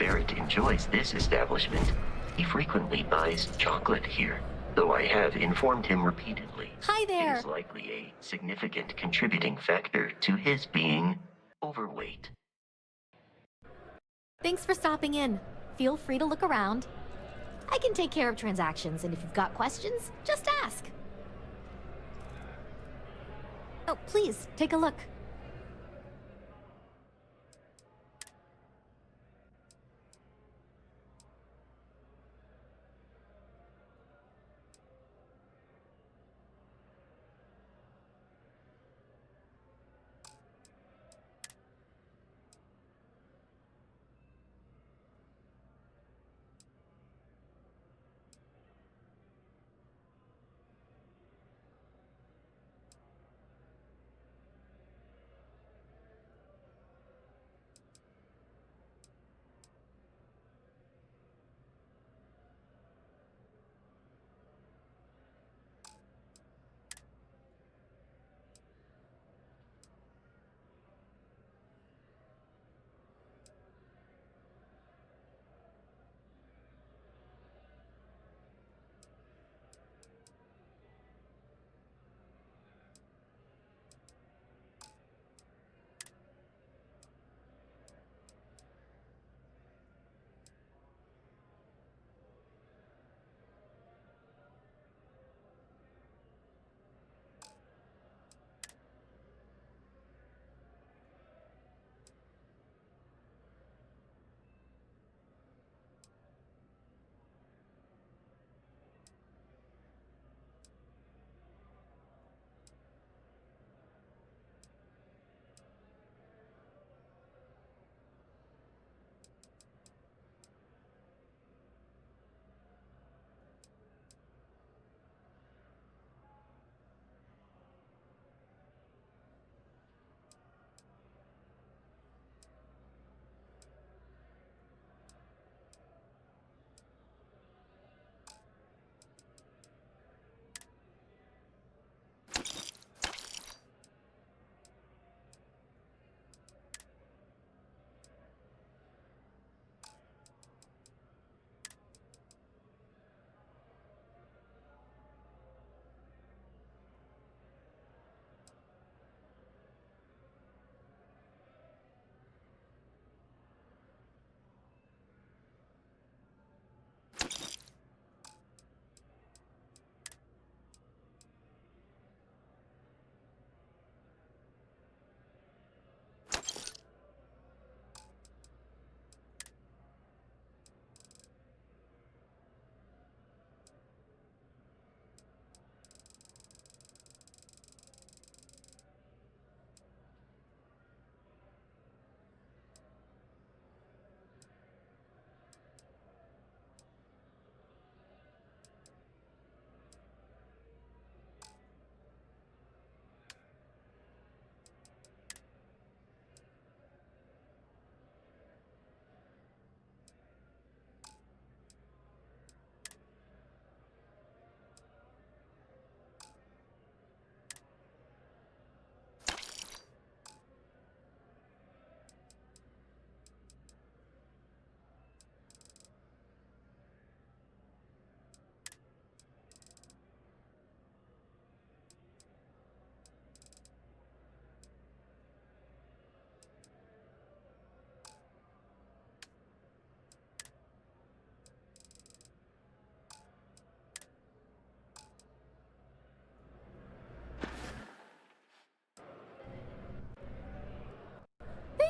Barrett enjoys this establishment. He frequently buys chocolate here, though I have informed him repeatedly. Hi there! It is likely a significant contributing factor to his being overweight. Thanks for stopping in. Feel free to look around. I can take care of transactions, and if you've got questions, just ask. Oh, please, take a look.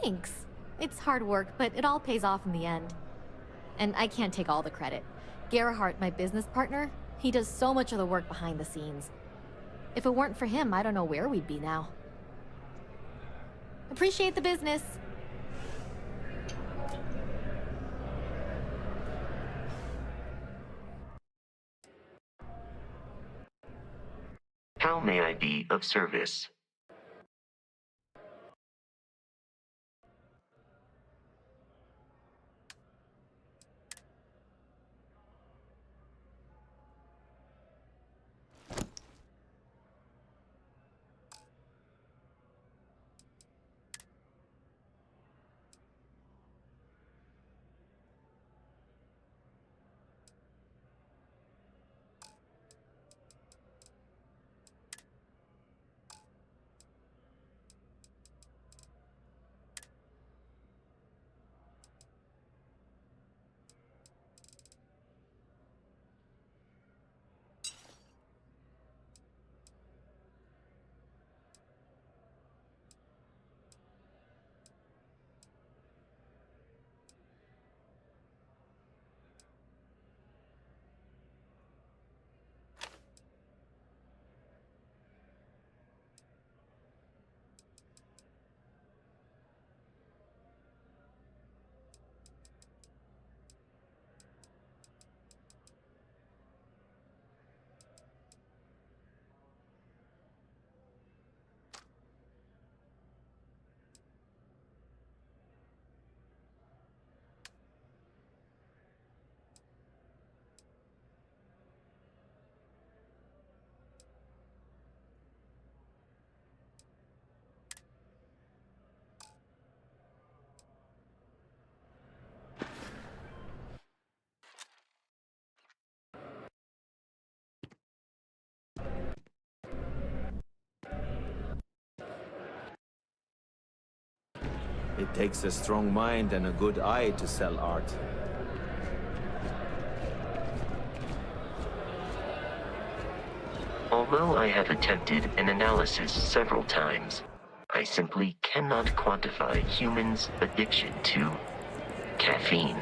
Thanks. It's hard work, but it all pays off in the end. And I can't take all the credit. Gerhardt, my business partner, he does so much of the work behind the scenes. If it weren't for him, I don't know where we'd be now. Appreciate the business. How may I be of service? It takes a strong mind and a good eye to sell art. Although I have attempted an analysis several times, I simply cannot quantify humans' addiction to caffeine.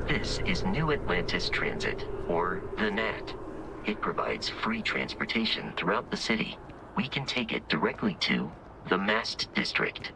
This is New Atlantis Transit, or the NAT. It provides free transportation throughout the city. We can take it directly to the Mast District.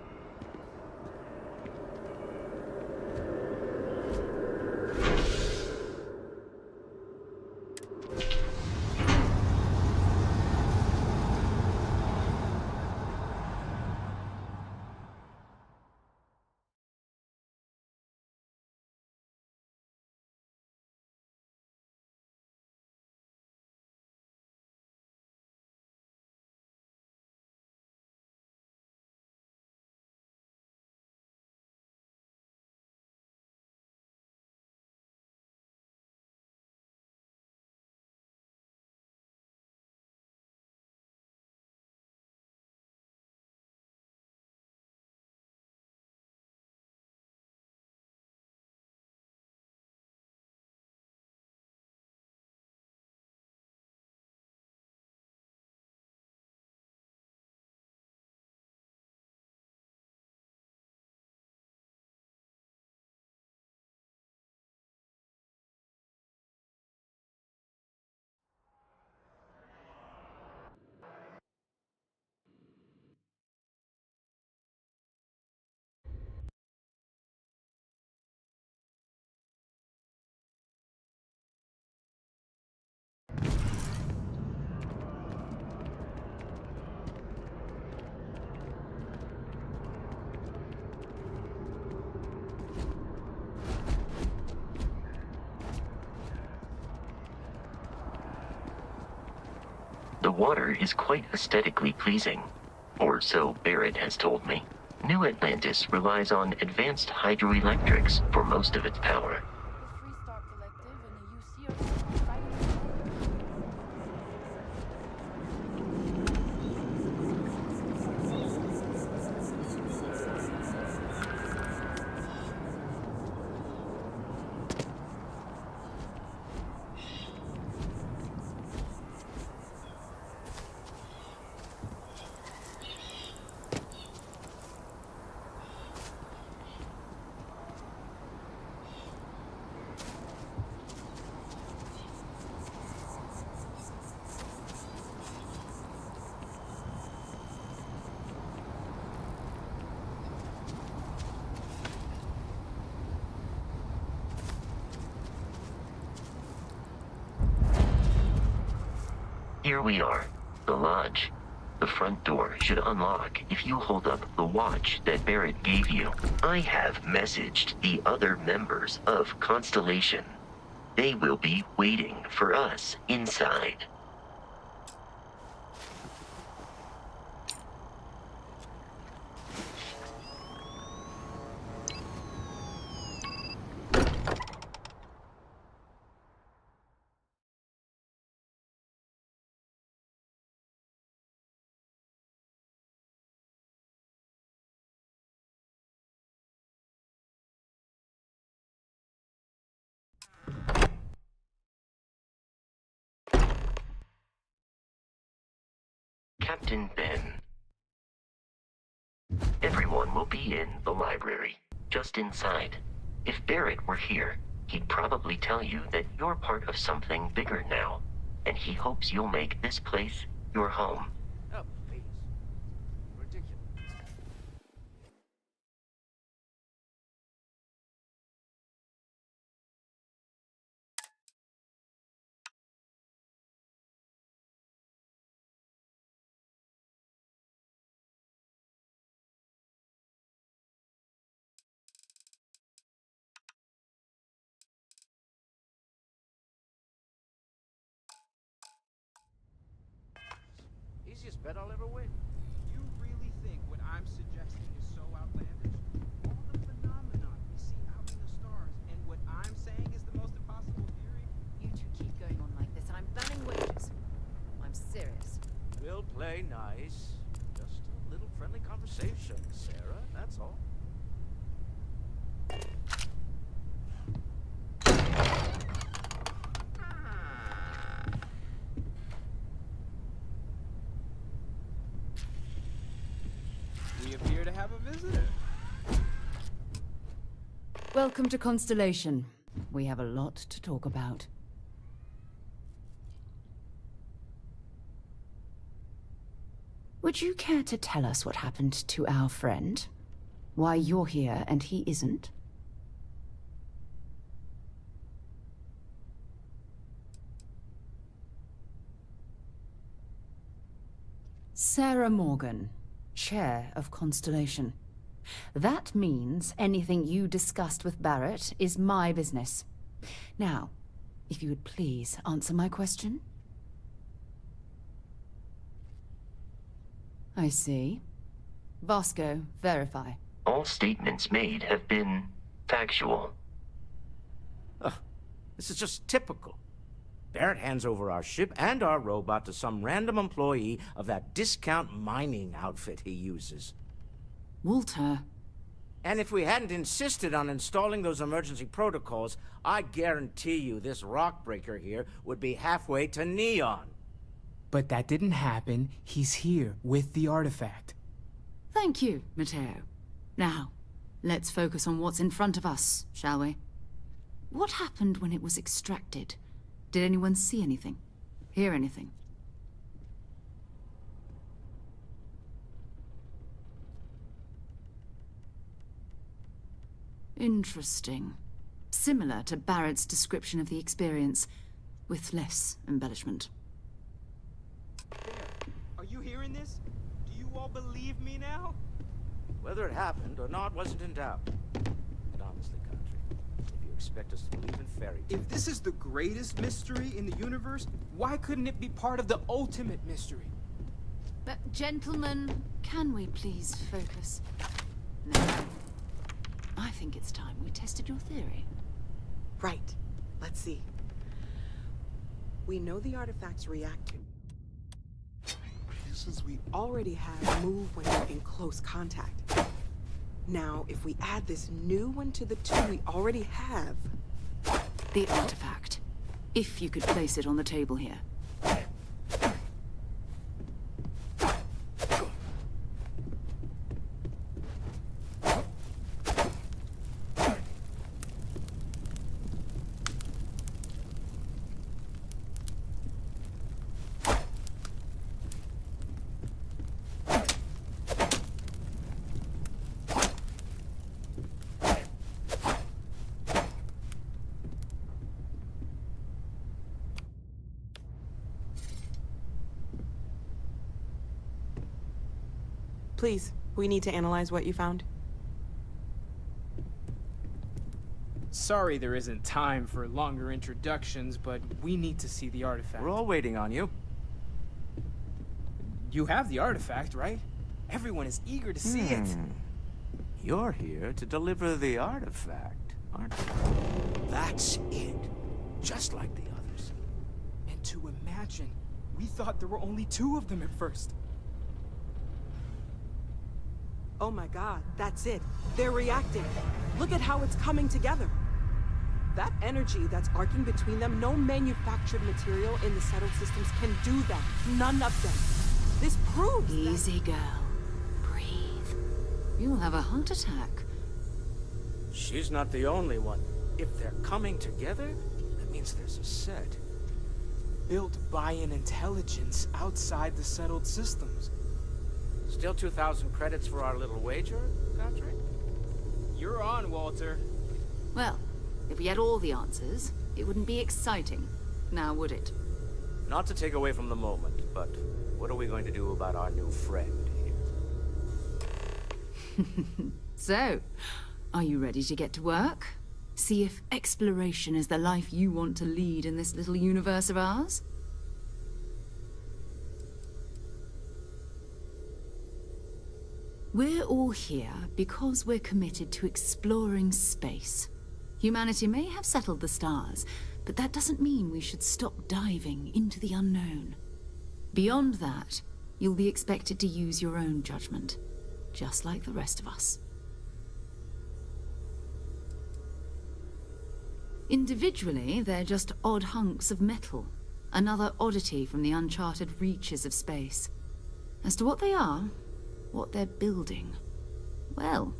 The water is quite aesthetically pleasing, or so Barrett has told me. New Atlantis relies on advanced hydroelectrics for most of its power. Here we are, the lodge. The front door should unlock if you hold up the watch that Barrett gave you. I have messaged the other members of Constellation. They will be waiting for us inside. Captain Ben. Everyone will be in the library, just inside. If Barrett were here, he'd probably tell you that you're part of something bigger now, and he hopes you'll make this place your home. Oh, please. Ridiculous. Easiest bet I'll ever win. You really think what I'm suggesting is so outlandish? All the phenomenon we see out in the stars, and what I'm saying is the most impossible theory? You two keep going on like this, and I'm burning wages. I'm serious. We'll play nice. Just a little friendly conversation, Sarah. That's all. We appear to have a visitor. Welcome to Constellation. We have a lot to talk about. Would you care to tell us what happened to our friend? Why you're here and he isn't? Sarah Morgan, Chair of Constellation. That means anything you discussed with Barrett is my business. Now, if you would please answer my question. I see. Vasco, verify. All statements made have been factual. Ugh, this is just typical. Barrett hands over our ship and our robot to some random employee of that discount mining outfit he uses. Walter. And if we hadn't insisted on installing those emergency protocols, I guarantee you this rock breaker here would be halfway to Neon. But that didn't happen. He's here with the artifact. Thank you, Matteo. Now, let's focus on what's in front of us, shall we? What happened when it was extracted? Did anyone see anything? Hear anything? Interesting. Similar to Barrett's description of the experience, with less embellishment. Are you hearing this? Do you all believe me now? Whether it happened or not wasn't in doubt. But honestly, Country, if you expect us to believe in fairy tales... If this is the greatest mystery in the universe, why couldn't it be part of the ultimate mystery? But, gentlemen, can we please focus? No. I think it's time we tested your theory. Right. Let's see. We know the artifacts react to pieces we already have move when they're in close contact. Now, if we add this new one to the two we already have... The artifact. If you could place it on the table here. Please, we need to analyze what you found. Sorry there isn't time for longer introductions, but we need to see the artifact. We're all waiting on you. You have the artifact, right? Everyone is eager to see it. You're here to deliver the artifact, aren't you? That's it. Just like the others. And to imagine, we thought there were only 2 of them at first. Oh my god, that's it. They're reacting. Look at how it's coming together. That energy that's arcing between them, no manufactured material in the settled systems can do that. None of them. This proves that... Easy, girl. Breathe. You'll have a heart attack. She's not the only one. If they're coming together, that means there's a set. Built by an intelligence outside the settled systems. Still 2,000 credits for our little wager, Patrick? You're on, Walter. Well, if we had all the answers, it wouldn't be exciting. Now, would it? Not to take away from the moment, but what are we going to do about our new friend here? So, are you ready to get to work? See if exploration is the life you want to lead in this little universe of ours? We're all here because we're committed to exploring space. Humanity may have settled the stars, but that doesn't mean we should stop diving into the unknown. Beyond that, you'll be expected to use your own judgment, just like the rest of us. Individually, they're just odd hunks of metal, another oddity from the uncharted reaches of space. As to what they are, what they're building, well,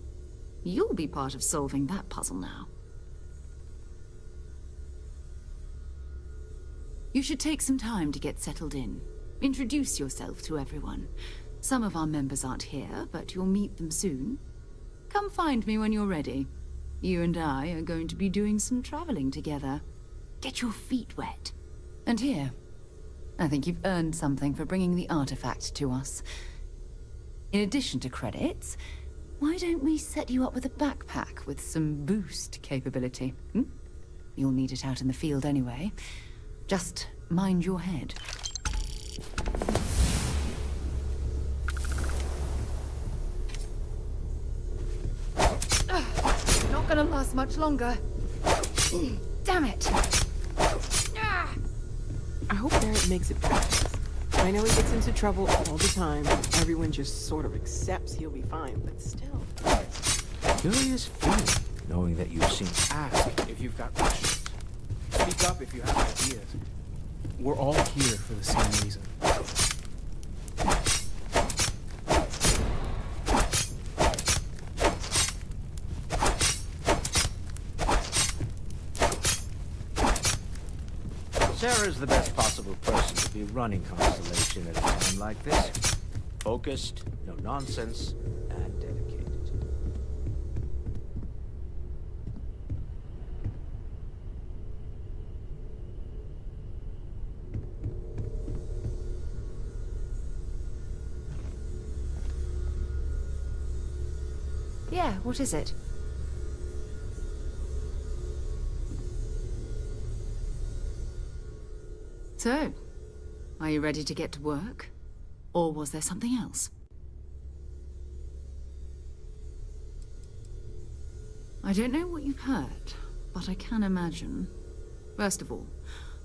you'll be part of solving that puzzle now. You should take some time to get settled in. Introduce yourself to everyone. Some of our members aren't here, but you'll meet them soon. Come find me when you're ready. You and I are going to be doing some traveling together. Get your feet wet. And here, I think you've earned something for bringing the artifact to us. In addition to credits, why don't we set you up with a backpack with some boost capability? You'll need it out in the field anyway. Just mind your head. Not gonna last much longer. Damn it! I hope Barrett makes it past this. I know he gets into trouble all the time. Everyone just sort of accepts he'll be fine, but still. Curious feeling, knowing that you've seen... Ask if you've got questions. Speak up if you have ideas. We're all here for the same reason. Sarah's the best possible person to be running Constellation at a time like this. Focused, no nonsense, and dedicated. Yeah, what is it? So, are you ready to get to work? Or was there something else? I don't know what you've heard, but I can imagine. First of all,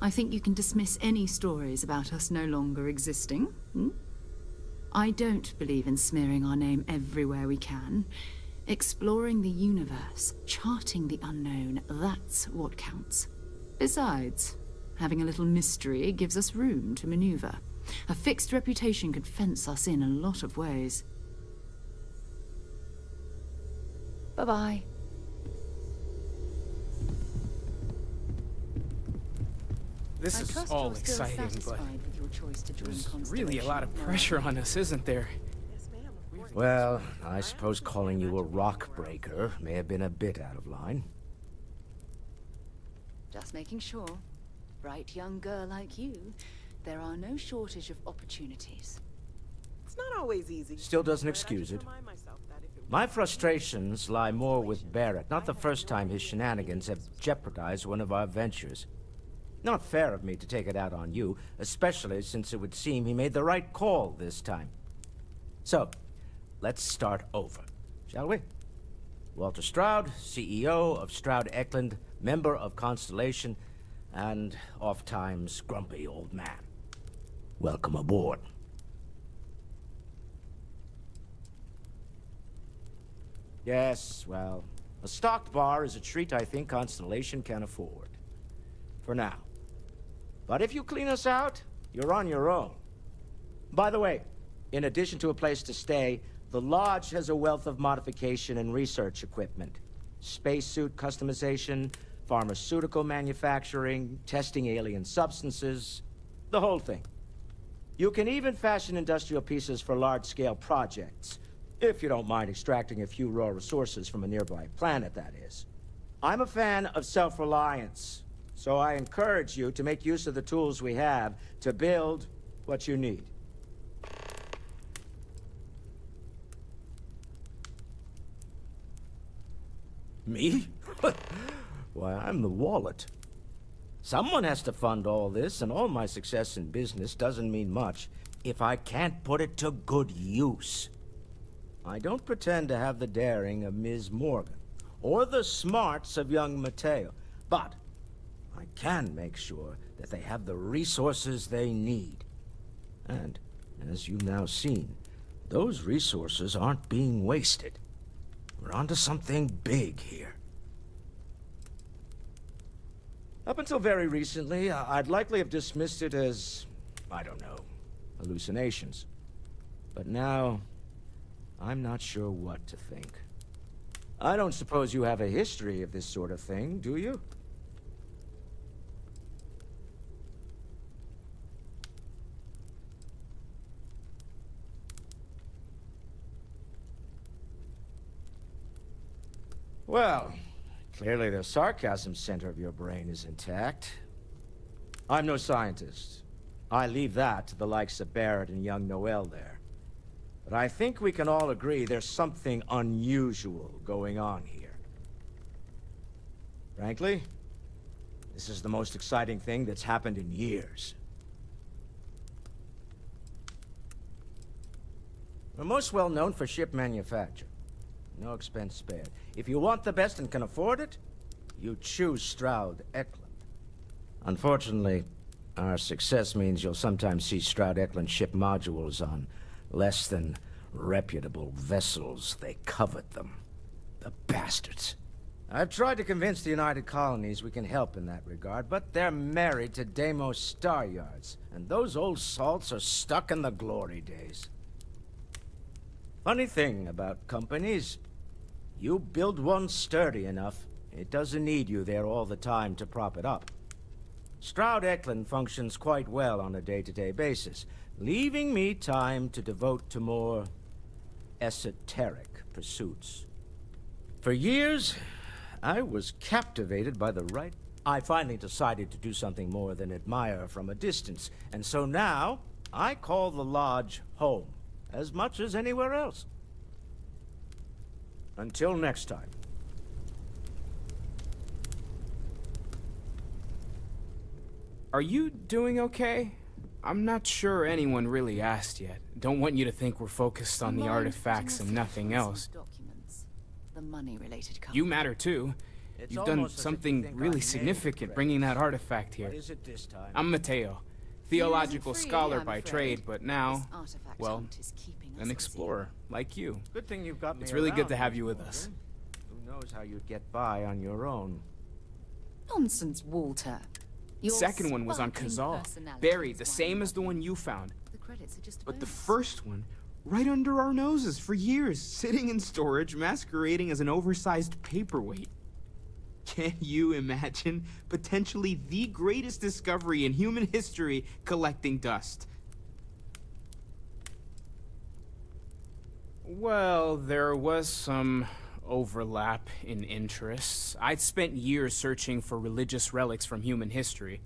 I think you can dismiss any stories about us no longer existing. I don't believe in smearing our name everywhere we can. Exploring the universe, charting the unknown, that's what counts. Besides, having a little mystery gives us room to maneuver. A fixed reputation could fence us in a lot of ways. Bye-bye. This is all exciting, but there's really a lot of pressure on us, isn't there? Yes, ma'am, of course. Well, I suppose calling you a rock breaker may have been a bit out of line. Just making sure. Bright young girl like you, there are no shortage of opportunities. It's not always easy. Still doesn't but I excuse just it. remind myself that if it My was- frustrations lie more with Barrett, not the first time his shenanigans have jeopardized one of our ventures. Not fair of me to take it out on you, especially since it would seem he made the right call this time. So, let's start over, shall we? Walter Stroud, CEO of Stroud Eklund, member of Constellation, and oft-times grumpy old man. Welcome aboard. Yes, well, a stocked bar is a treat I think Constellation can afford. For now. But if you clean us out, you're on your own. By the way, In addition to a place to stay, the Lodge has a wealth of modification and research equipment. Spacesuit customization, pharmaceutical manufacturing, testing alien substances, the whole thing. You can even fashion industrial pieces for large-scale projects, if you don't mind extracting a few raw resources from a nearby planet, that is. I'm a fan of self-reliance, so I encourage you to make use of the tools we have to build what you need. Me? Why, I'm the wallet. Someone has to fund all this, and all my success in business doesn't mean much if I can't put it to good use. I don't pretend to have the daring of Ms. Morgan, or the smarts of young Mateo, but I can make sure that they have the resources they need. And, as you've now seen, those resources aren't being wasted. We're onto something big here. Up until very recently, I'd likely have dismissed it as, I don't know, hallucinations. But now, I'm not sure what to think. I don't suppose you have a history of this sort of thing, do you? Well, clearly the sarcasm center of your brain is intact. I'm no scientist. I leave that to the likes of Barrett and young Noel there. But I think we can all agree there's something unusual going on here. Frankly, this is the most exciting thing that's happened in years. We're most well known for ship manufacture. No expense spared. If you want the best and can afford it, you choose Stroud Eklund. Unfortunately, our success means you'll sometimes see Stroud Eklund ship modules on less than reputable vessels. They covet them. The bastards. I've tried to convince the United Colonies we can help in that regard, but they're married to Deimos Star Yards, and those old salts are stuck in the glory days. Funny thing about companies, you build one sturdy enough, it doesn't need you there all the time to prop it up. Stroud Eklund functions quite well on a day-to-day basis, leaving me time to devote to more esoteric pursuits. For years, I was captivated by the right. I finally decided to do something more than admire from a distance, and so now I call the Lodge home, as much as anywhere else. Until next time. Are you doing okay? I'm not sure anyone really asked yet. Don't want you to think we're focused on the artifacts and nothing else. The money-related company. You matter too. It's You've done almost as if you something think really I'm significant named bringing that artifact here. What is it this time? I'm Mateo, theological scholar by trade, but now, well, an explorer like you. Good thing you've got me It's really good around, to have Miss you with Morgan. us. Who knows how you'd get by on your own? Nonsense, Walter. The second one was on Kazal, buried, the same as the one you found. The credits are just a But the bonus. first one, right under our noses for years, sitting in storage, masquerading as an oversized paperweight. Can you imagine potentially the greatest discovery in human history collecting dust? Well, there was some overlap in interests. I'd spent years searching for religious relics from human history.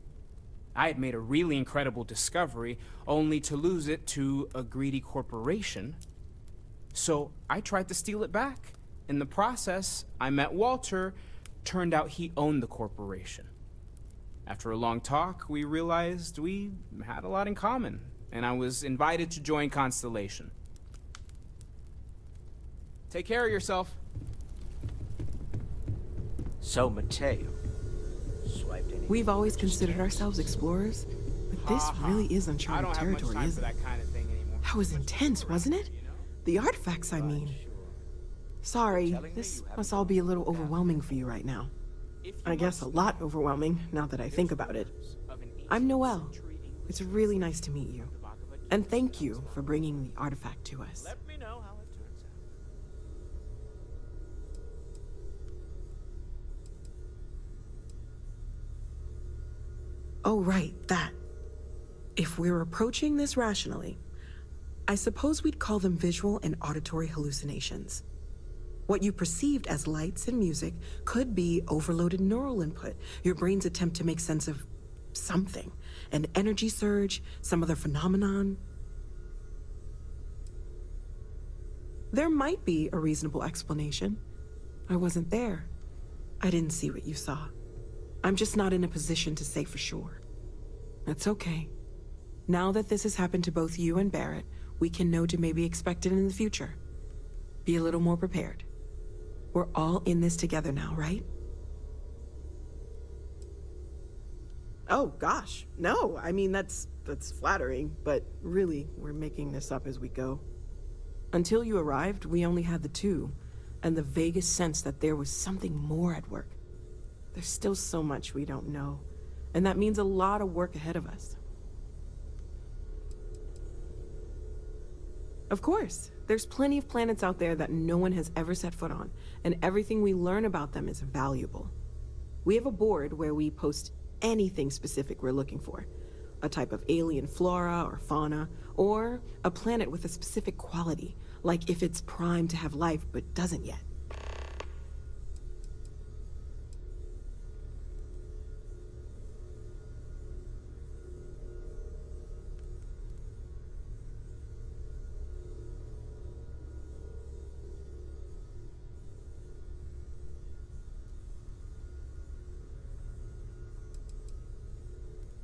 I had made a really incredible discovery, only to lose it to a greedy corporation. So I tried to steal it back. In the process, I met Walter. Turned out he owned the corporation. After a long talk, we realized we had a lot in common, and I was invited to join Constellation. Take care of yourself. So, Mateo. Swiped any We've always religious considered texts? ourselves explorers, but this really is I uncharted don't have much territory, time isn't for it? that kind of thing anymore. That was intense, wasn't it? The artifacts, I mean. Sorry, this must all be a little overwhelming for you right now. I guess a lot overwhelming, now that I think about it. I'm Noel. It's really nice to meet you. And thank you for bringing the artifact to us. Let me know how it turns out. Oh, right, that. If we're approaching this rationally, I suppose we'd call them visual and auditory hallucinations. What you perceived as lights and music could be overloaded neural input, your brain's attempt to make sense of something, an energy surge, some other phenomenon. There might be a reasonable explanation. I wasn't there. I didn't see what you saw. I'm just not in a position to say for sure. That's okay. Now that this has happened to both you and Barrett, we can know to maybe expect it in the future. Be a little more prepared. We're all in this together now, right? Oh, gosh. No, I mean, that's flattering, but really, we're making this up as we go. Until you arrived, we only had the two, and the vaguest sense that there was something more at work. There's still so much we don't know, and that means a lot of work ahead of us. Of course, there's plenty of planets out there that no one has ever set foot on, and everything we learn about them is valuable. We have a board where we post anything specific we're looking for. A type of alien flora or fauna, or a planet with a specific quality, like if it's primed to have life but doesn't yet.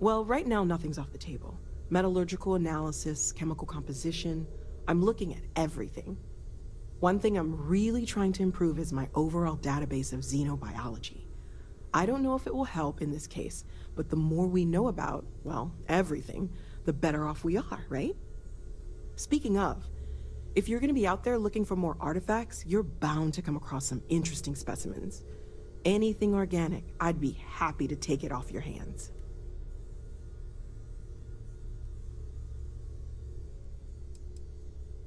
Well, right now nothing's off the table. Metallurgical analysis, chemical composition, I'm looking at everything. One thing I'm really trying to improve is my overall database of xenobiology. I don't know if it will help in this case, but the more we know about, well, everything, the better off we are, right? Speaking of, if you're gonna be out there looking for more artifacts, you're bound to come across some interesting specimens. Anything organic, I'd be happy to take it off your hands.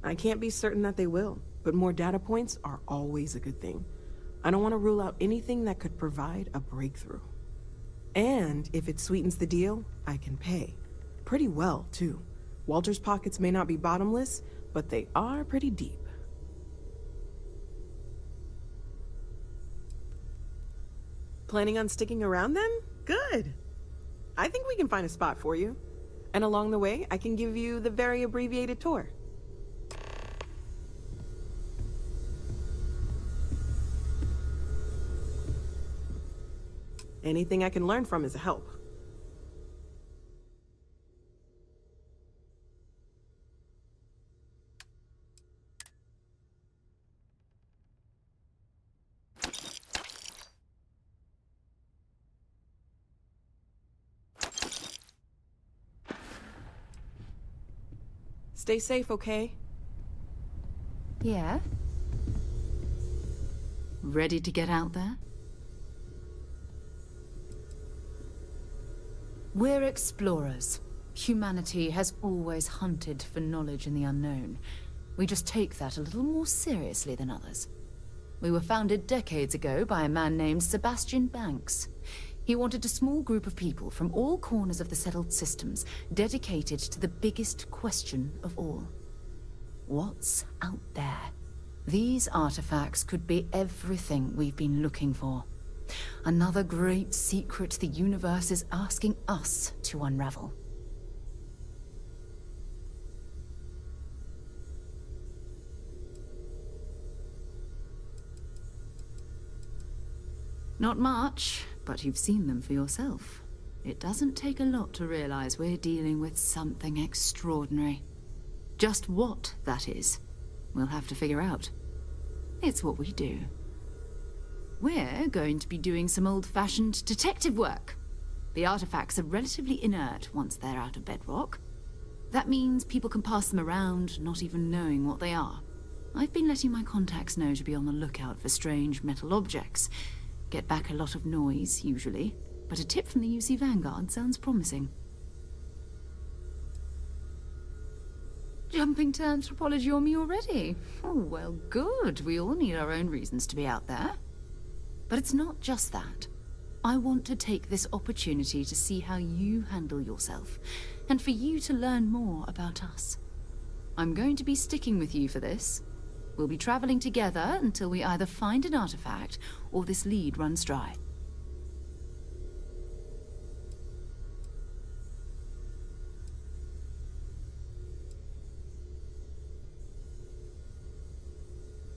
I can't be certain that they will, but more data points are always a good thing. I don't want to rule out anything that could provide a breakthrough. And if it sweetens the deal, I can pay. Pretty well, too. Walter's pockets may not be bottomless, but they are pretty deep. Planning on sticking around then? Good. I think we can find a spot for you. And along the way, I can give you the very abbreviated tour. Anything I can learn from is a help. Stay safe, okay? Yeah? Ready to get out there? We're explorers. Humanity has always hunted for knowledge in the unknown. We just take that a little more seriously than others. We were founded decades ago by a man named Sebastian Banks. He wanted a small group of people from all corners of the settled systems dedicated to the biggest question of all. What's out there? These artifacts could be everything we've been looking for. Another great secret the universe is asking us to unravel. Not much, but you've seen them for yourself. It doesn't take a lot to realize we're dealing with something extraordinary. Just what that is, we'll have to figure out. It's what we do. We're going to be doing some old-fashioned detective work. The artifacts are relatively inert once they're out of bedrock. That means people can pass them around, not even knowing what they are. I've been letting my contacts know to be on the lookout for strange metal objects. Get back a lot of noise, usually, but a tip from the UC Vanguard sounds promising. jumping to anthropology on me already. Oh, well, good. We all need our own reasons to be out there. But it's not just that. I want to take this opportunity to see how you handle yourself, and for you to learn more about us. I'm going to be sticking with you for this. We'll be traveling together until we either find an artifact or this lead runs dry.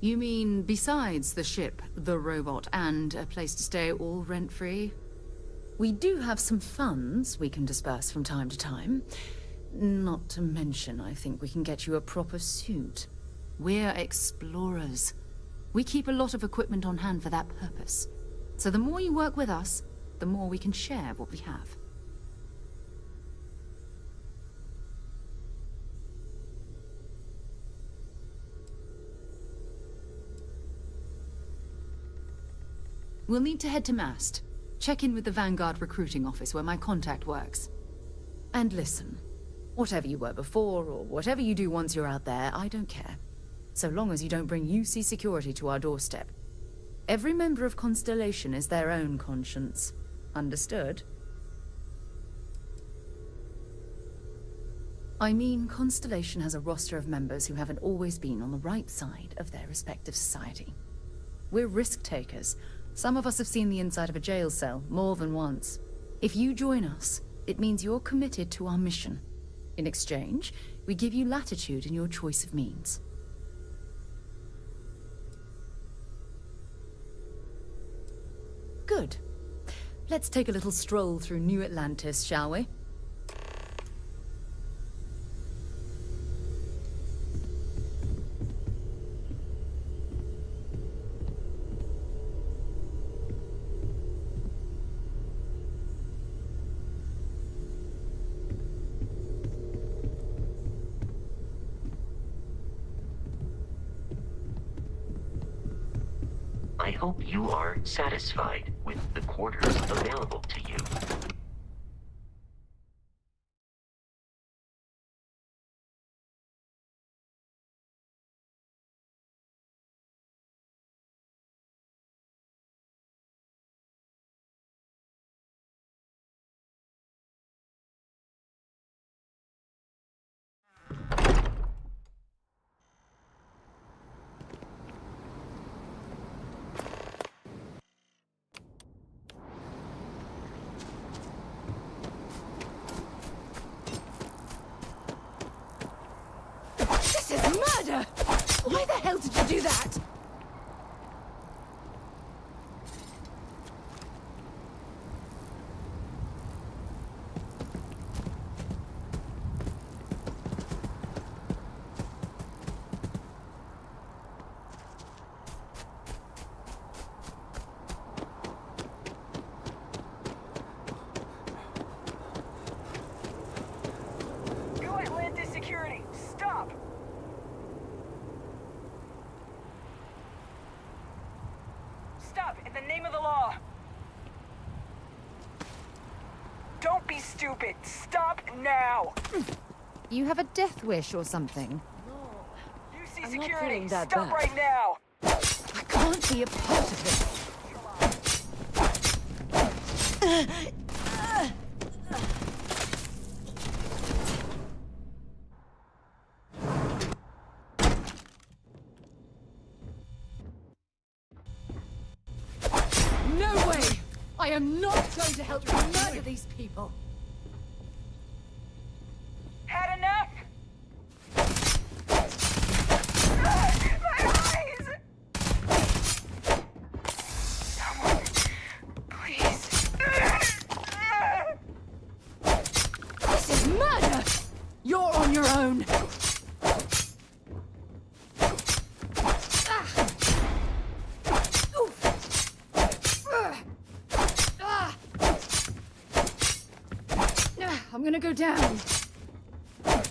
You mean besides the ship, the robot, and a place to stay all rent-free? We do have some funds we can disperse from time to time. Not to mention, I think we can get you a proper suit. We're explorers. We keep a lot of equipment on hand for that purpose. So the more you work with us, the more we can share what we have. We'll need to head to Mast. Check in with the Vanguard recruiting office where my contact works. And listen, whatever you were before, or whatever you do once you're out there, I don't care. So long as you don't bring UC security to our doorstep. Every member of Constellation is their own conscience. Understood? I mean, Constellation has a roster of members who haven't always been on the right side of their respective society. We're risk-takers. Some of us have seen the inside of a jail cell more than once. If you join us, it means you're committed to our mission. In exchange, we give you latitude in your choice of means. Good. Let's take a little stroll through New Atlantis, shall we? I hope you are satisfied with the quarters available to you. Murder! Why the hell did you do that? New Atlantis security, stop! Stop, in the name of the law! Don't be stupid! Stop now! You have a death wish or something? UC I'm not security, feeling that stop bad. right now! I can't be a part of this. No way! I am not going to help you murder these people. Had enough? My eyes! Someone, please. This is murder! You're on your own. I'm gonna go down. I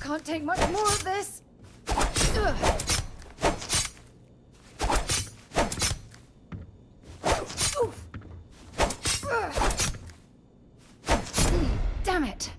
can't take much more of this. Damn it.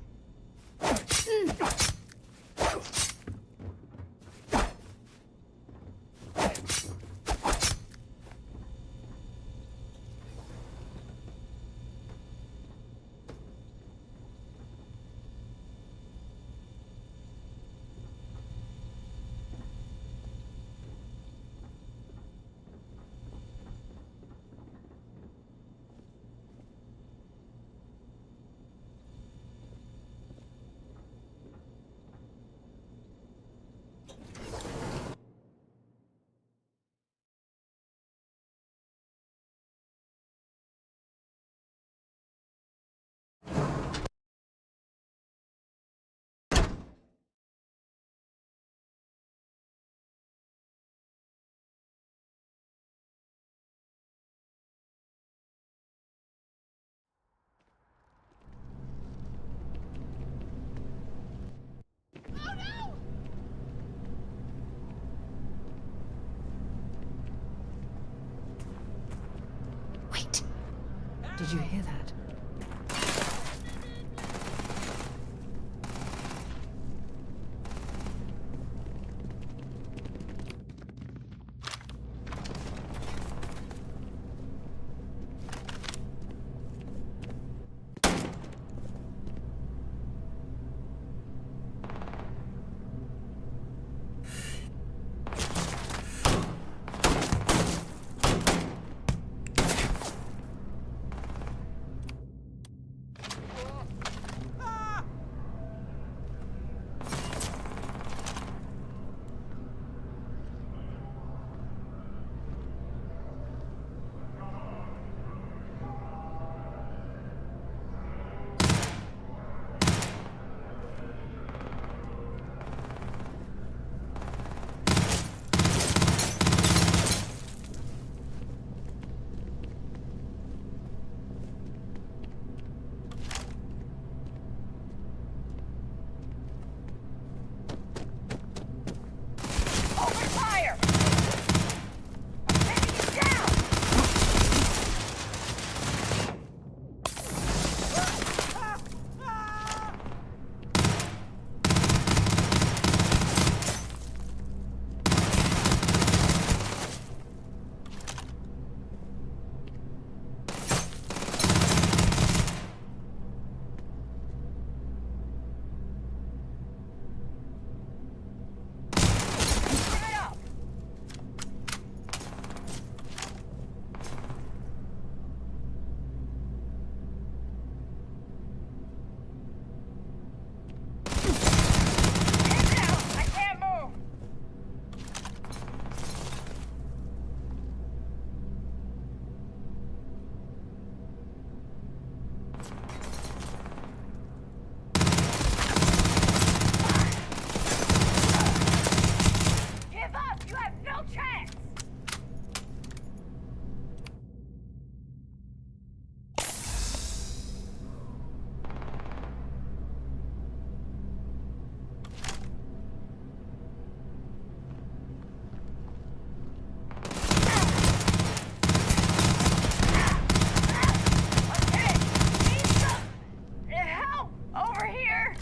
Did you hear that? Open fire! Taking you down! Give it up! Get down! I can't move! Give up! You have no chance! Okay, need some help over here.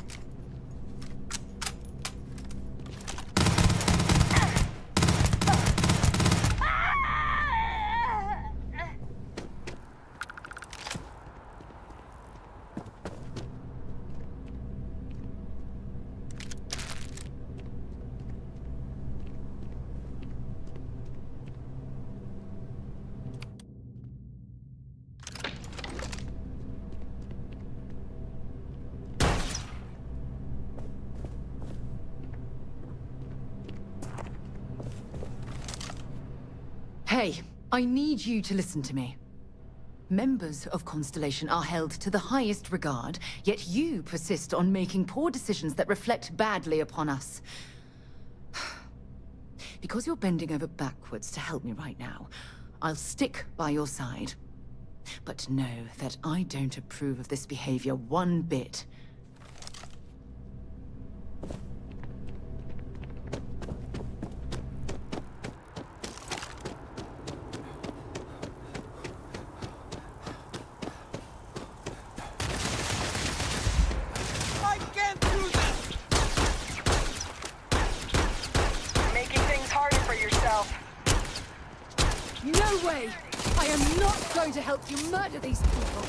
Hey, I need you to listen to me. Members of Constellation are held to the highest regard, yet you persist on making poor decisions that reflect badly upon us. Because you're bending over backwards to help me right now, I'll stick by your side. But know that I don't approve of this behavior one bit. You're making things harder for yourself. No way! I am not going to help you murder these people!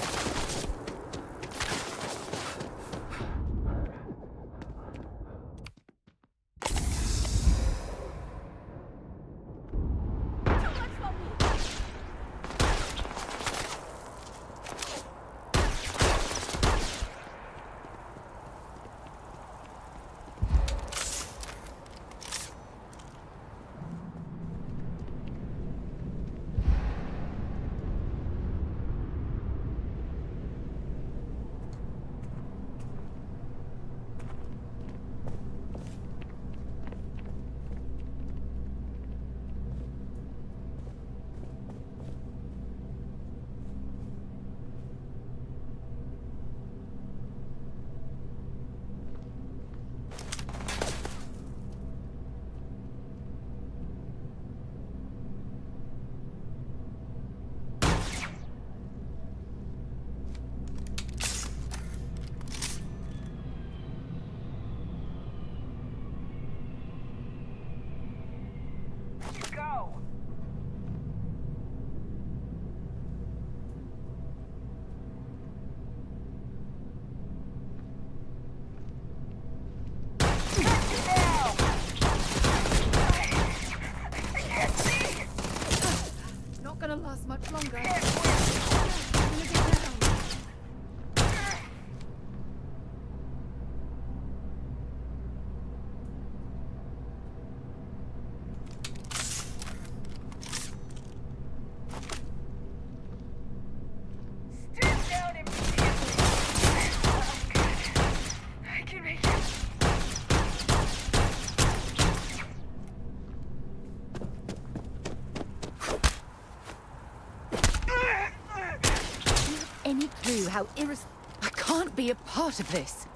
any clue how I can't be a part of this.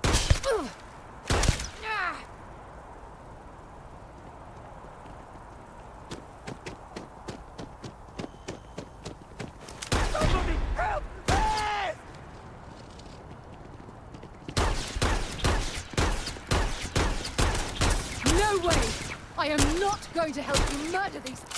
Ugh. Ah. Somebody help me! No way! I am not going to help you murder these people!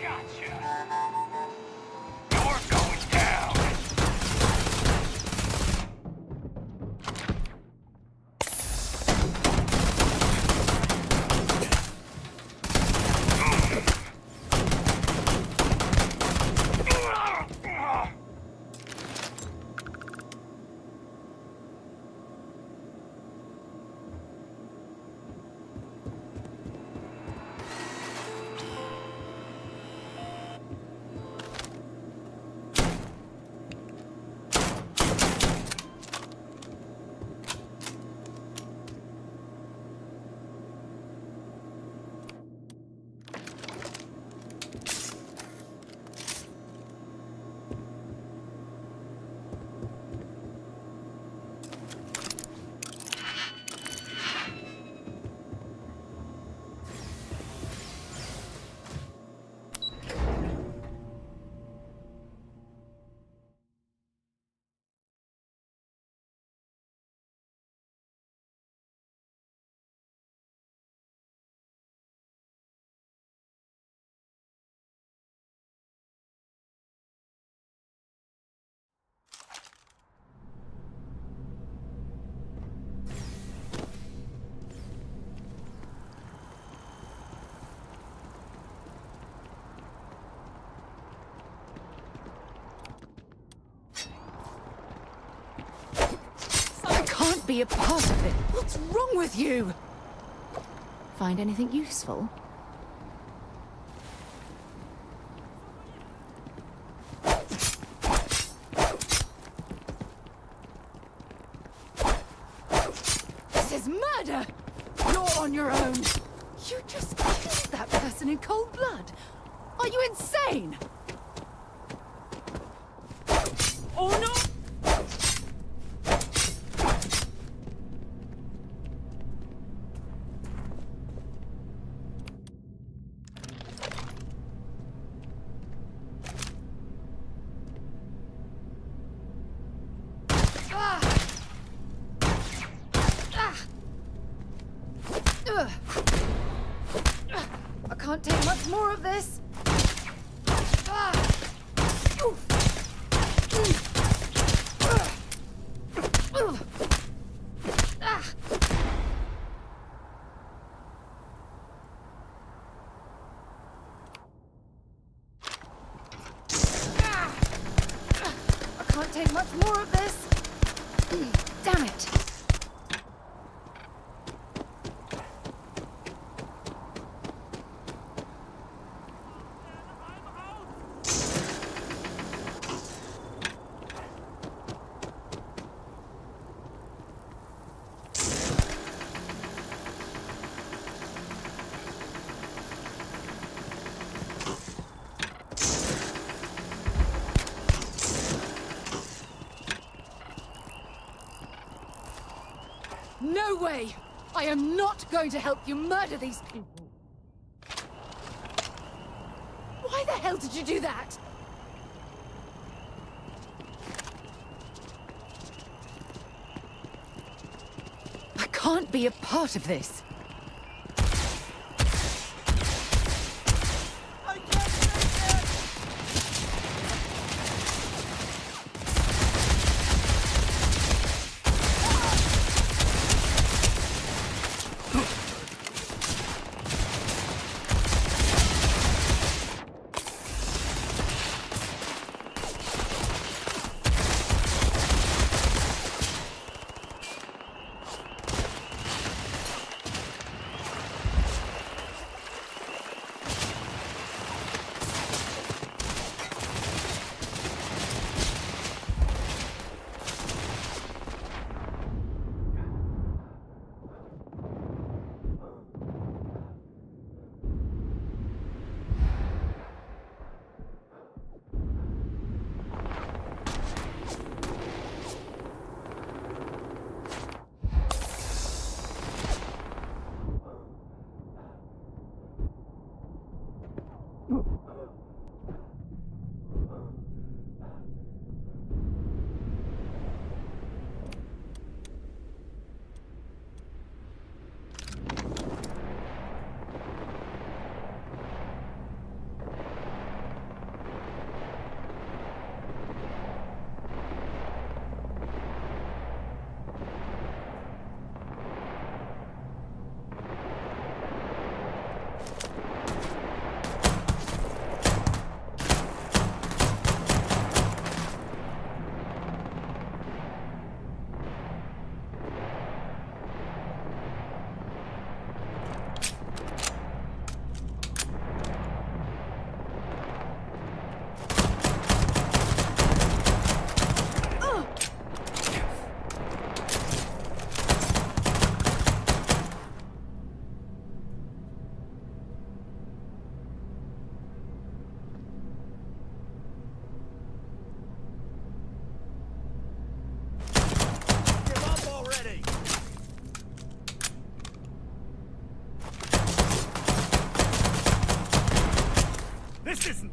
Gotcha. You're going down. I can't be a part of it! What's wrong with you? Find anything useful? This is murder! You're on your own! You just killed that person in cold blood! Are you insane? Oh no! I can't take much more of this. I can't take much more of this. Damn it. No way! I am not going to help you murder these people! Why the hell did you do that? I can't be a part of this. I can't take it!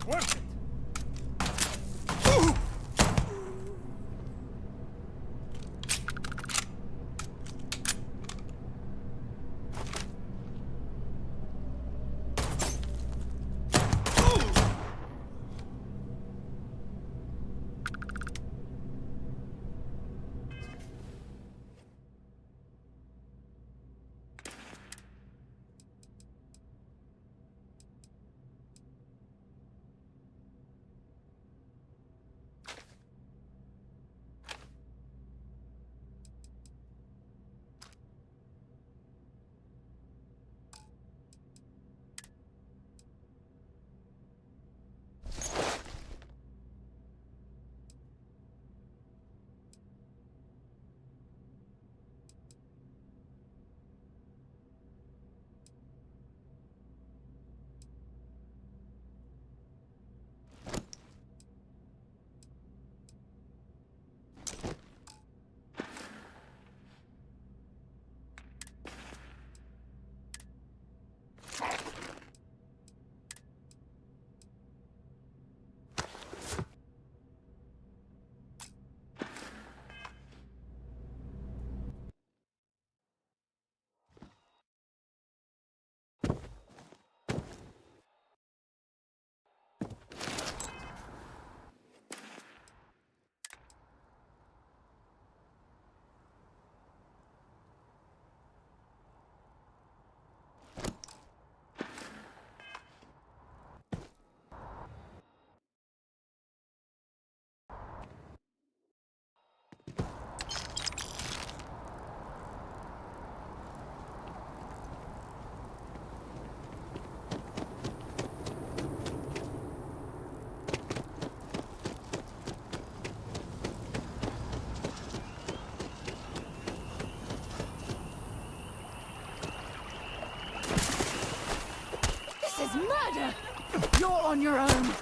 Worth it. This is murder! You're on your own.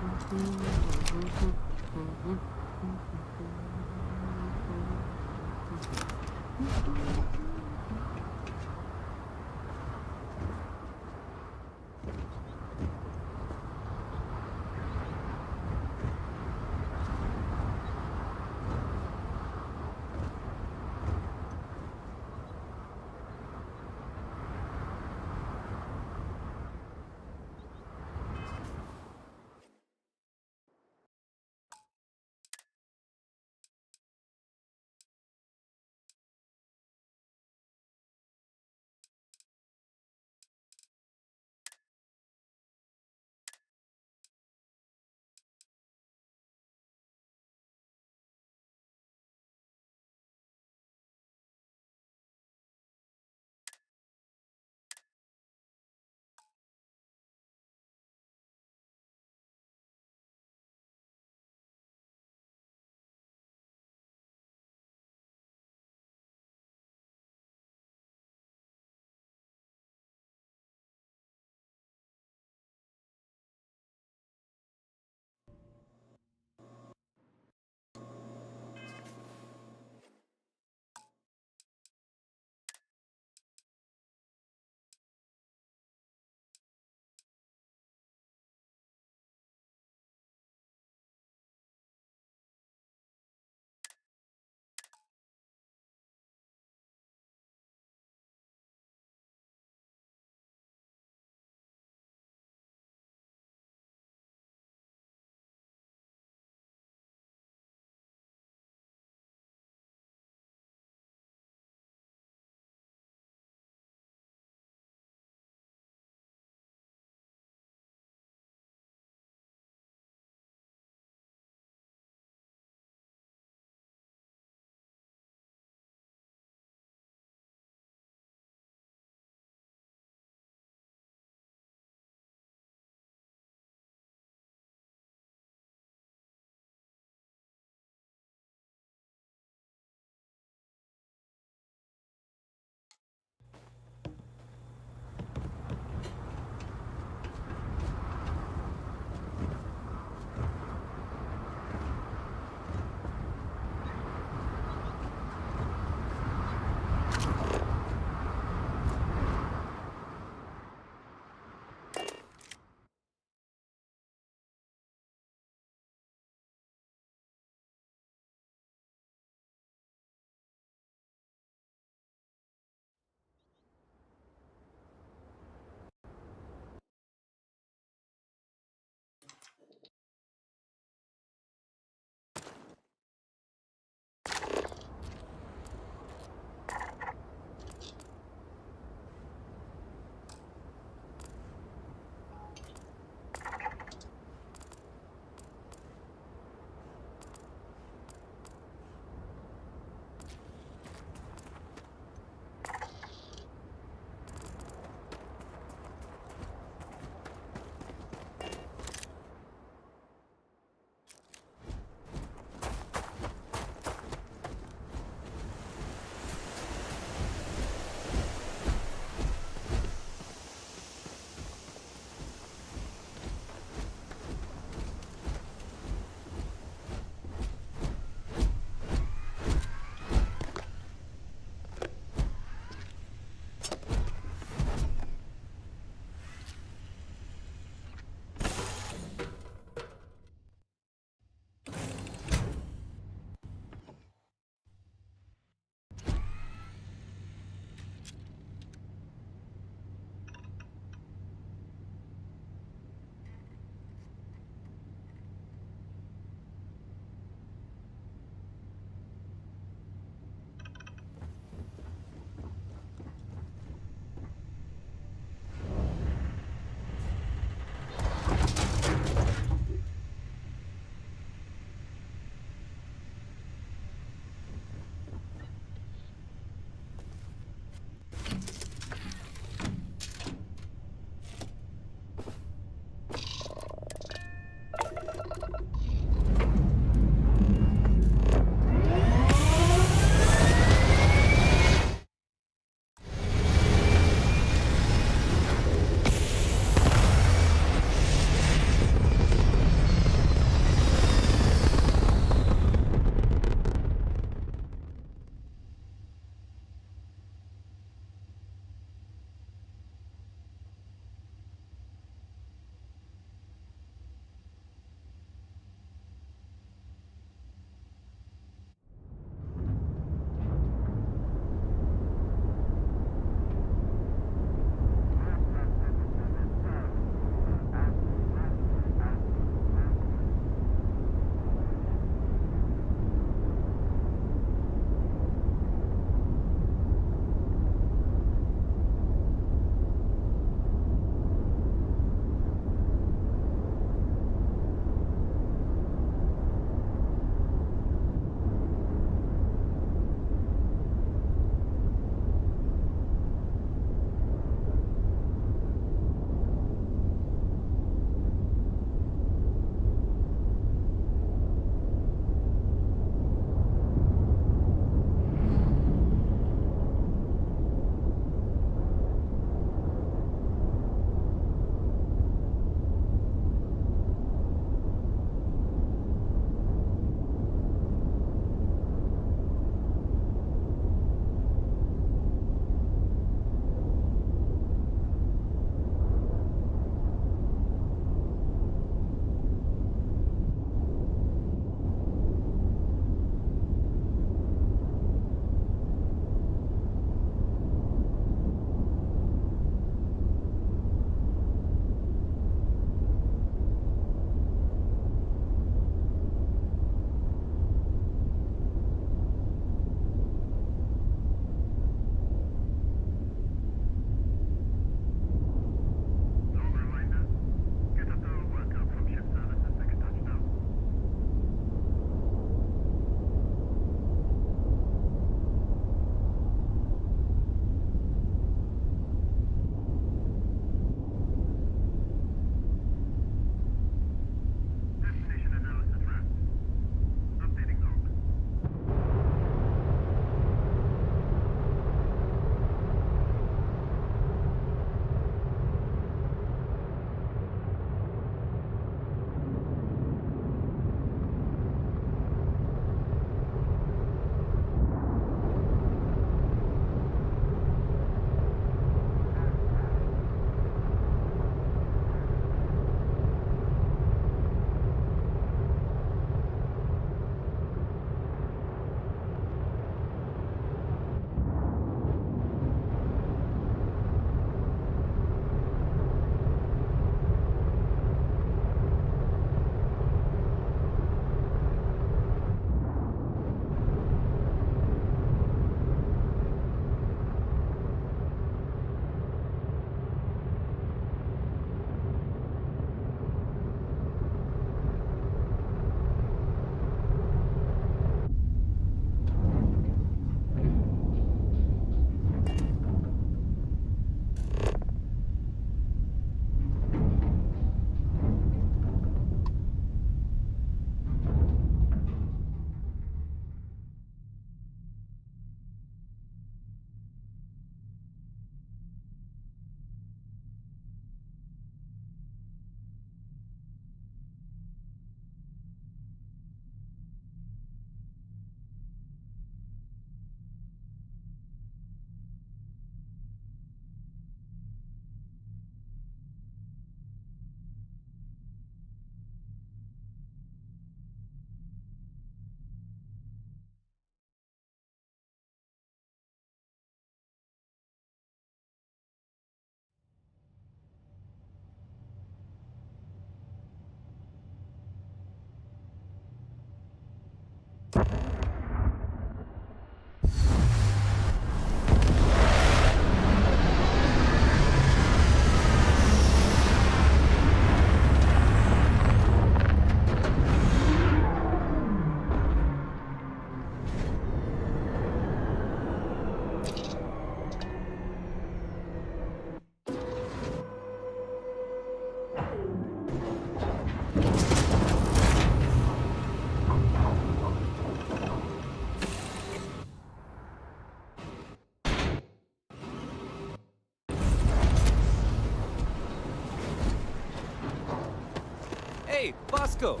Hey, Bosco!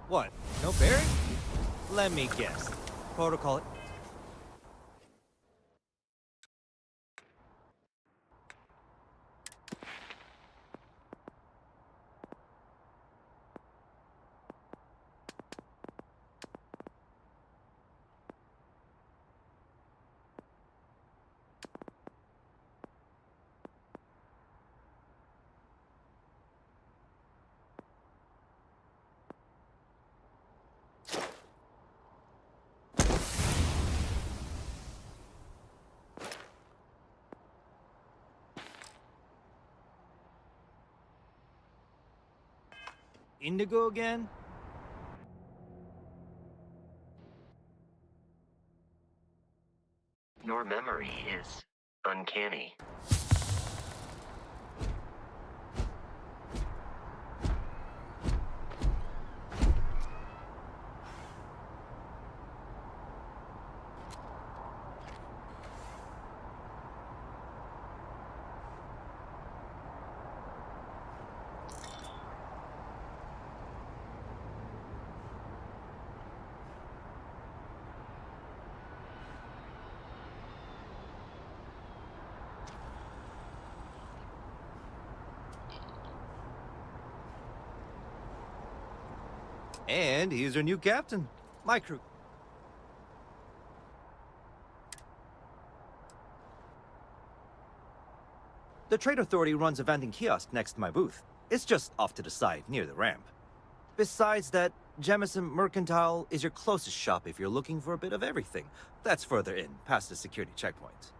What, no Barret? Let me guess. Protocol... Indigo again? Your memory is uncanny. And he's our new captain. My crew. The Trade Authority runs a vending kiosk next to my booth. It's just off to the side, near the ramp. Besides that, Jemison Mercantile is your closest shop if you're looking for a bit of everything. That's further in, past the security checkpoint.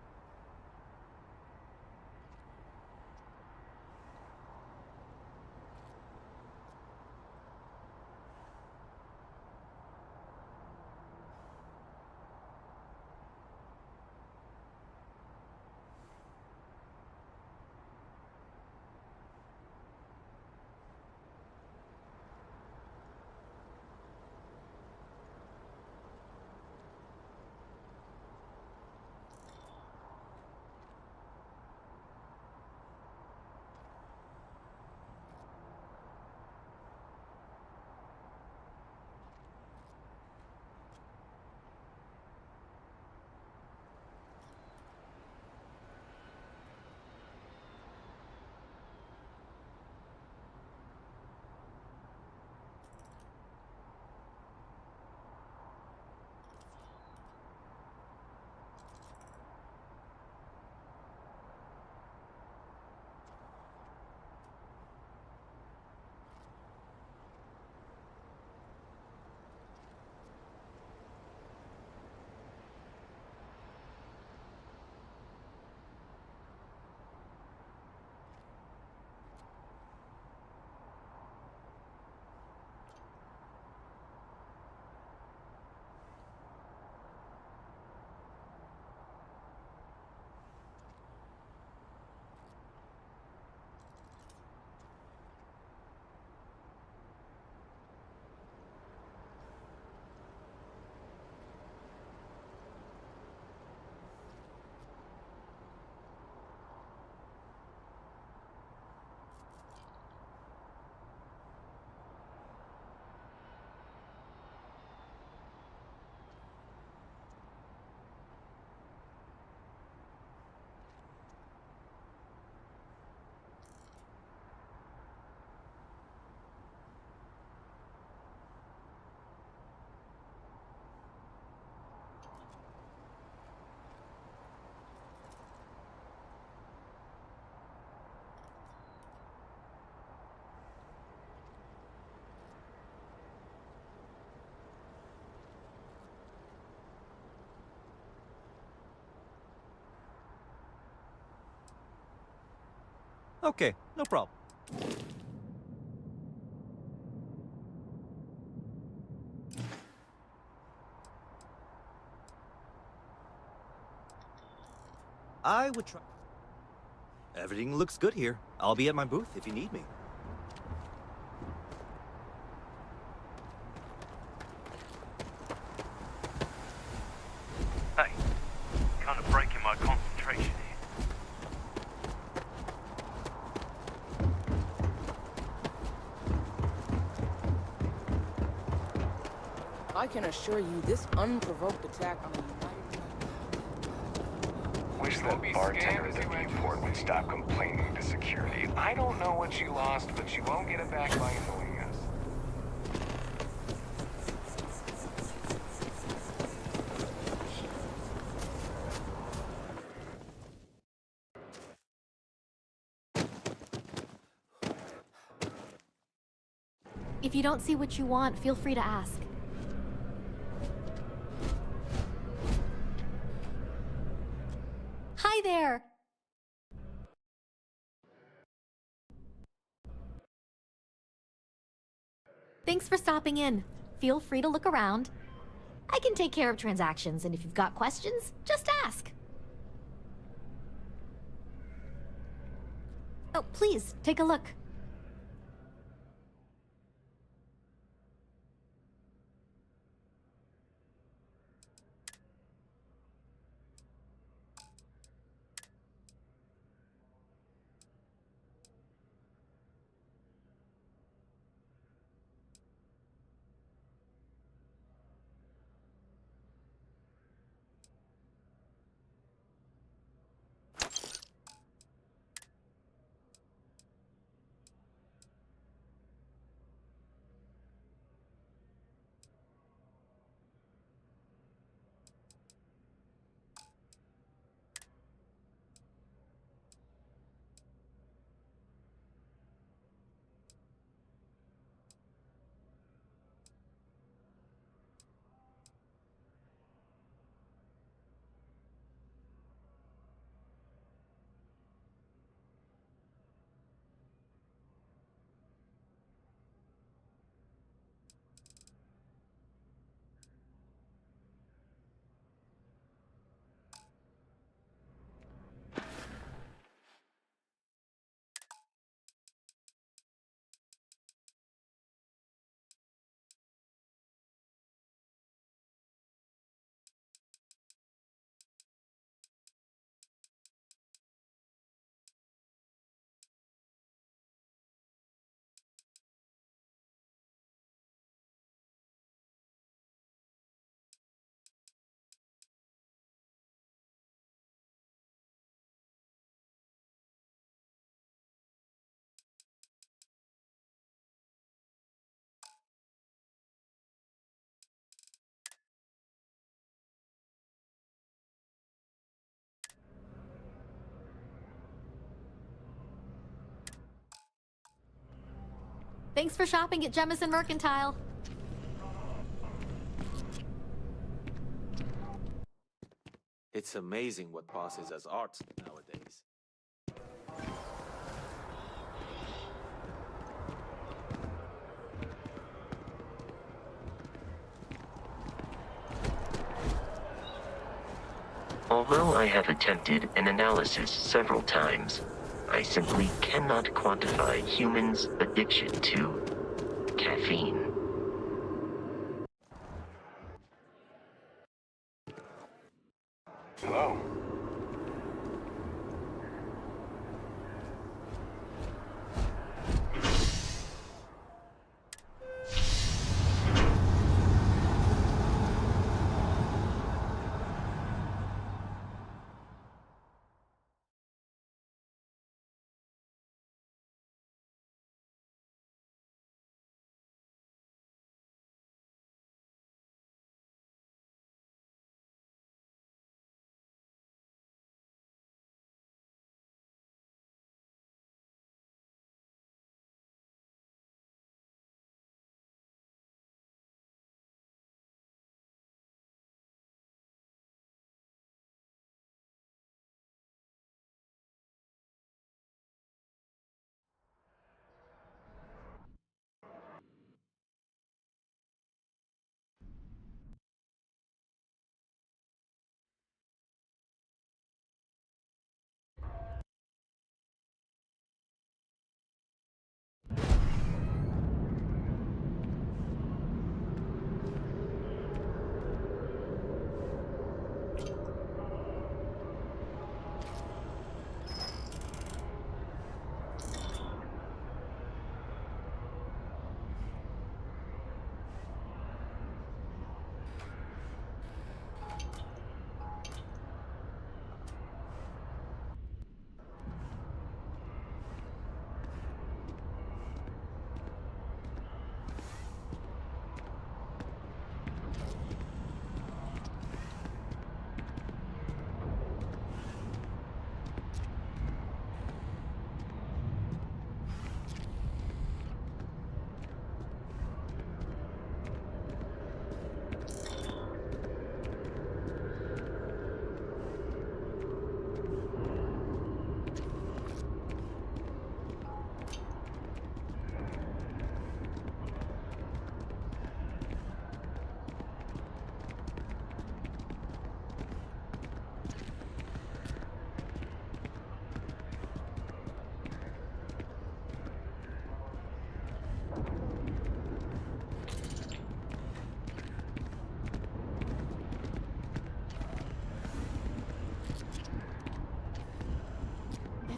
Okay, no problem. I would try... Everything looks good here. I'll be at my booth if you need me. Hey, kind of breaking my concentration here. I can assure you this unprovoked attack on the United Wish that bartender at the Viewport would stop complaining to security. I don't know what you lost, but you won't get it back by annoying us. If you don't see what you want, feel free to ask. Hi there! Thanks for stopping in. Feel free to look around. I can take care of transactions, and if you've got questions, just ask. Oh, please, take a look. Thanks for shopping at Jemison Mercantile. It's amazing what passes as art nowadays. Although I have attempted an analysis several times, I simply cannot quantify humans' addiction to caffeine. Hello?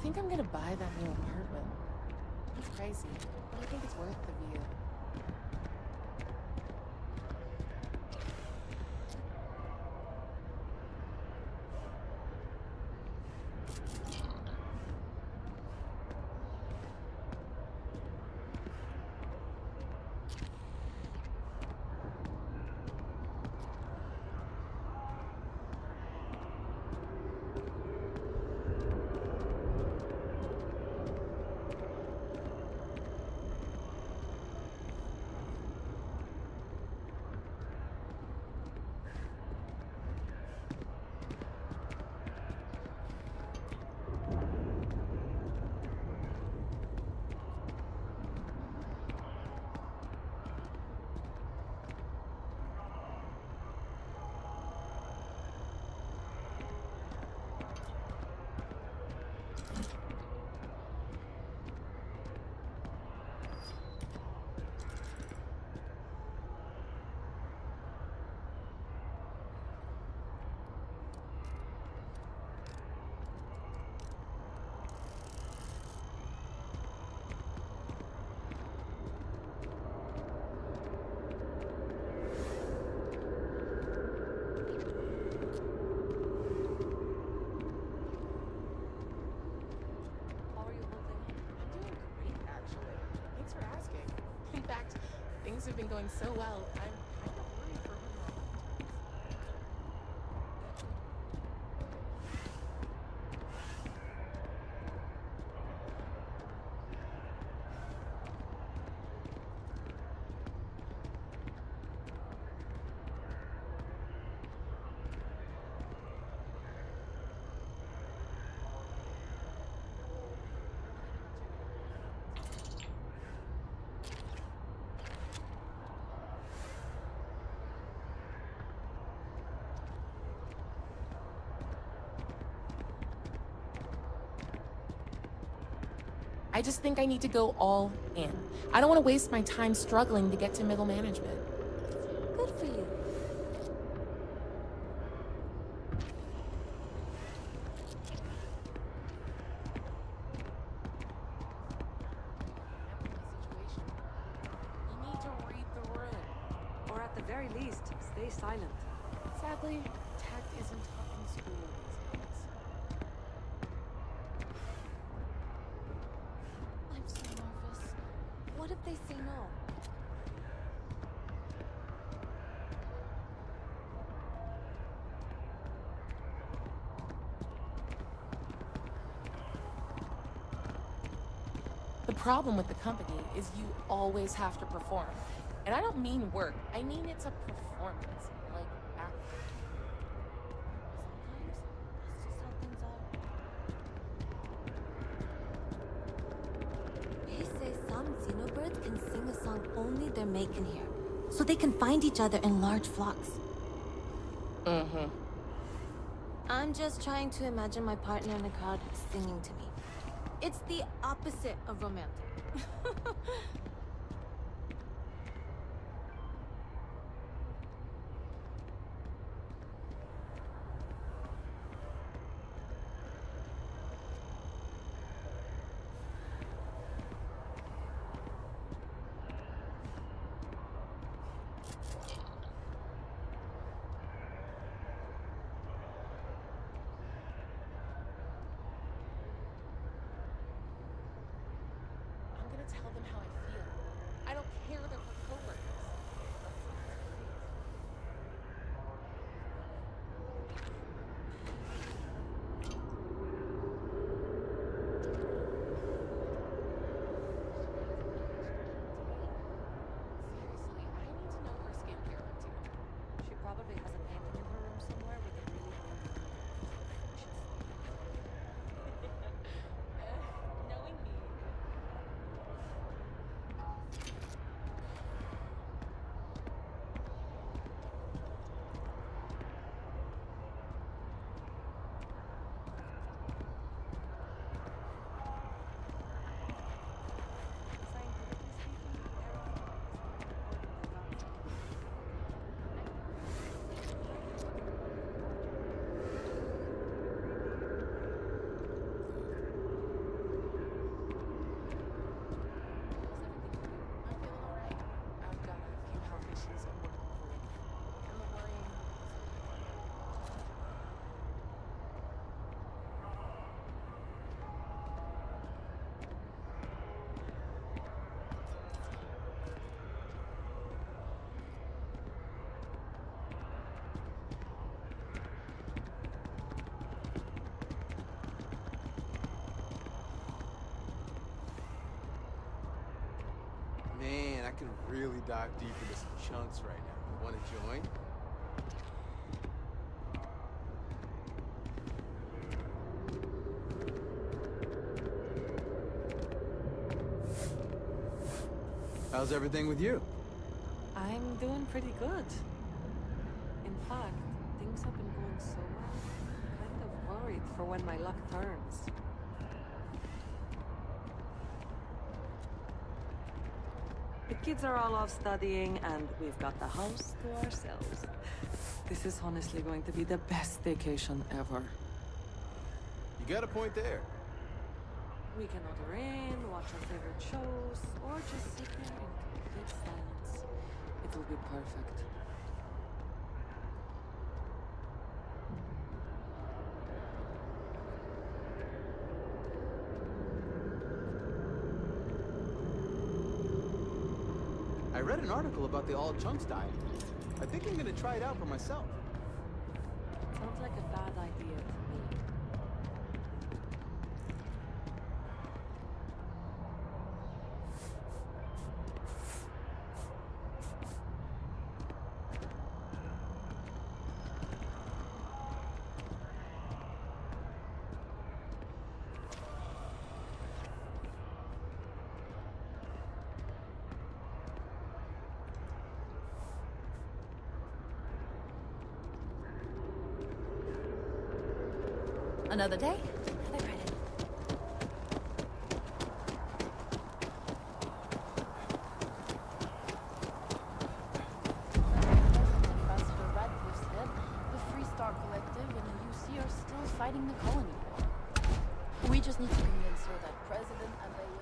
think I'm gonna buy that new apartment. It's crazy, but I think it's worth the view. Things have been going so well, I'm kind of worried for her. I just think I need to go all in. I don't want to waste my time struggling to get to middle management. Good for you. You need to read the room. Or at the very least, stay silent. Sadly, tact isn't taught in school these days. I'm so nervous. What if they say no? The problem with the company is you always have to perform. And I don't mean work, I mean it's a performance. Like acting. They say some xenobirds can sing a song only their mate can hear, so they can find each other in large flocks. Mm-hmm. I'm just trying to imagine my partner in the crowd singing to me. It's the opposite of romantic. I'm gonna tell them how I feel. I don't care they're her coworkers. Seriously, I need to know her skincare can really dive deep into some chunks right now. Want to join? How's everything with you? I'm doing pretty good. In fact, things have been going so well. I'm kind of worried for when my luck turns. The kids are all off studying, and we've got the house to ourselves. This is honestly going to be the best vacation ever. You got a point there. We can order in, watch our favorite shows, or just sit there in complete silence. It will be perfect. I read an article about the all chunks diet. I think I'm gonna try it out for myself. Sounds like a bad idea to me. Another day, another credit. Ambassador Radcliffe said the Free Star Collective and the UC are still fighting the colony war. We just need to convince her that President Abayomi.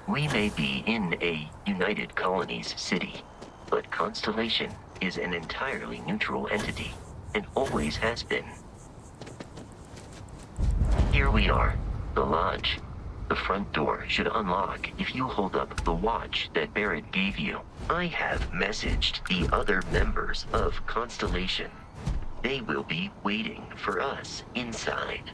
We may be in a United Colonies city, but Constellation is an entirely neutral entity, and always has been. Here we are, the Lodge. The front door should unlock if you hold up the watch that Barrett gave you. I have messaged the other members of Constellation. They will be waiting for us inside.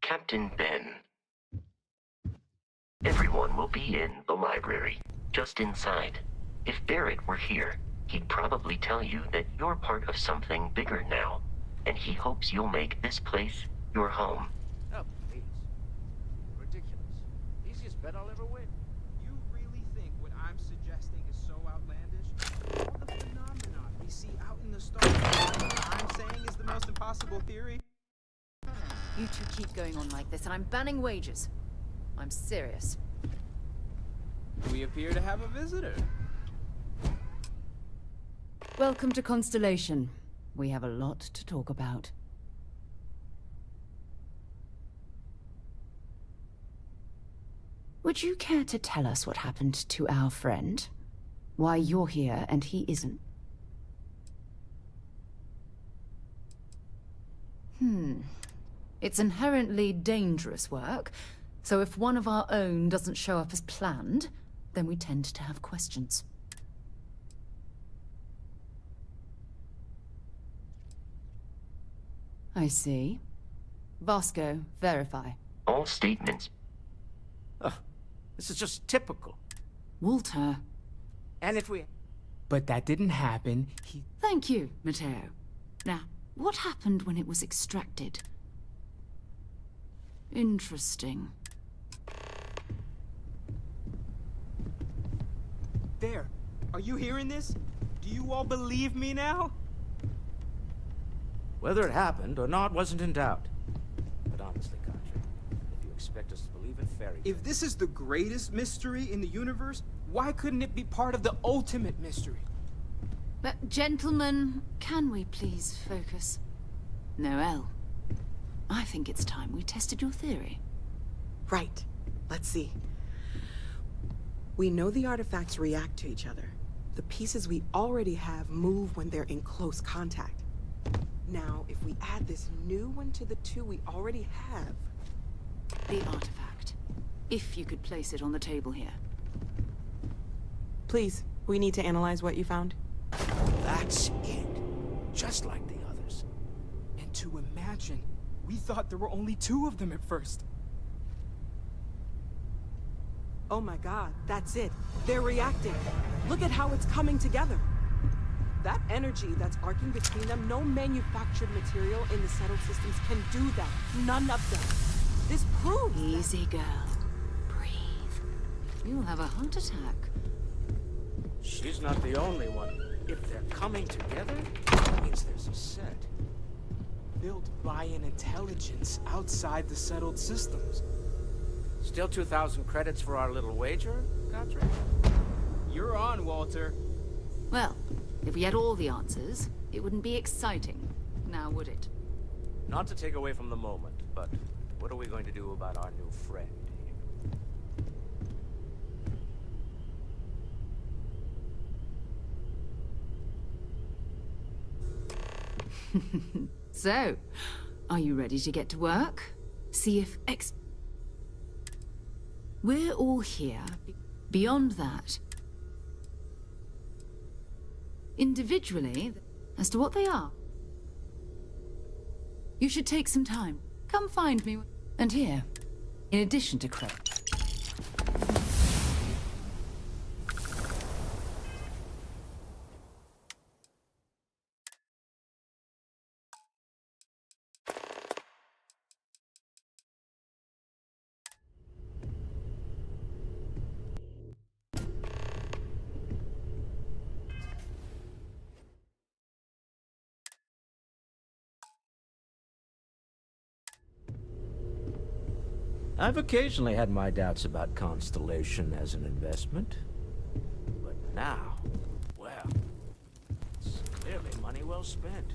Captain Ben. Everyone will be in the library, just inside. If Barrett were here, he'd probably tell you that you're part of something bigger now, and he hopes you'll make this place your home. Oh, please. Ridiculous. Easiest bet I'll ever win. You really think what I'm suggesting is so outlandish? All the phenomena we see out in the stars, what I'm saying is the most impossible theory? You two keep going on like this, and I'm banning wages. I'm serious. We appear to have a visitor. Welcome to Constellation. We have a lot to talk about. Would you care to tell us what happened to our friend? Why you're here and he isn't? It's inherently dangerous work, so if one of our own doesn't show up as planned, then we tend to have questions. I see. Vasco, verify. All statements. This is just typical. Walter. And if we... But that didn't happen. Thank you, Matteo. Now, what happened when it was extracted? Interesting. There. Are you hearing this? Do you all believe me now? Whether it happened or not wasn't in doubt. But honestly, Katri, if you expect us to believe in fairy tales... If this is the greatest mystery in the universe, why couldn't it be part of the ultimate mystery? But, gentlemen, can we please focus? Noel, I think it's time we tested your theory. Right. Let's see. We know the artifacts react to each other. The pieces we already have move when they're in close contact. Now, if we add this new one to the two we already have... The artifact. If you could place it on the table here. Please, we need to analyze what you found. That's it. Just like the others. And to imagine, we thought there were only 2 of them at first. Oh my god, that's it. They're reacting. Look at how it's coming together. That energy that's arcing between them, no manufactured material in the settled systems can do that. None of them. This proves Easy, girl. Breathe. You'll have a heart attack. She's not the only one. If they're coming together, that means there's a set. Built by an intelligence outside the settled systems. Still 2,000 credits for our little wager, Katri? You're on, Walter. Well, if we had all the answers, it wouldn't be exciting, now would it? Not to take away from the moment, but what are we going to do about our new friend here? So, are you ready to get to work? See if We're all here. Beyond that, individually, as to what they are. You should take some time. Come find me. And here, in addition to credit. I've occasionally had my doubts about Constellation as an investment. But now, well, it's clearly money well spent.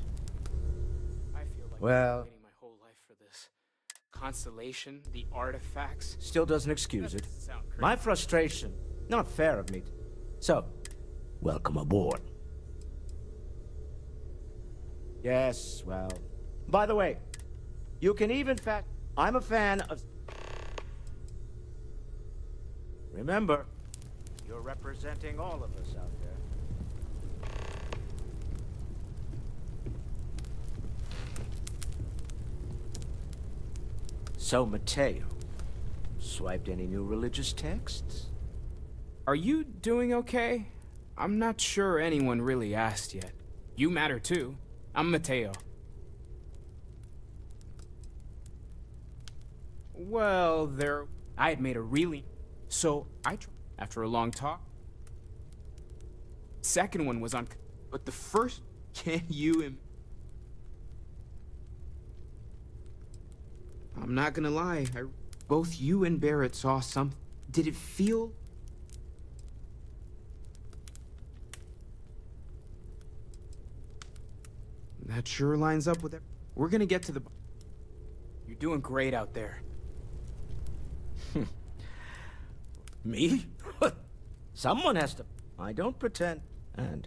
I feel like Well, I'm waiting my whole life for this. Constellation, the artifacts. still doesn't excuse it. Doesn't sound crazy. My frustration, not fair of me. So, welcome aboard. Yes, well, by the way, you can even I'm a fan of... Remember, you're representing all of us out there. So, Matteo, swiped any new religious texts? Are you doing okay? I'm not sure anyone really asked yet. You matter too. I'm Matteo. Well, I had made a really... So, I tried. After a long talk. Second one was on... But the first... Can you... I'm not gonna lie. Both you and Barrett saw something. Did it feel... That sure lines up with it. We're gonna get to the... You're doing great out there. Me? Someone has to. I don't pretend. And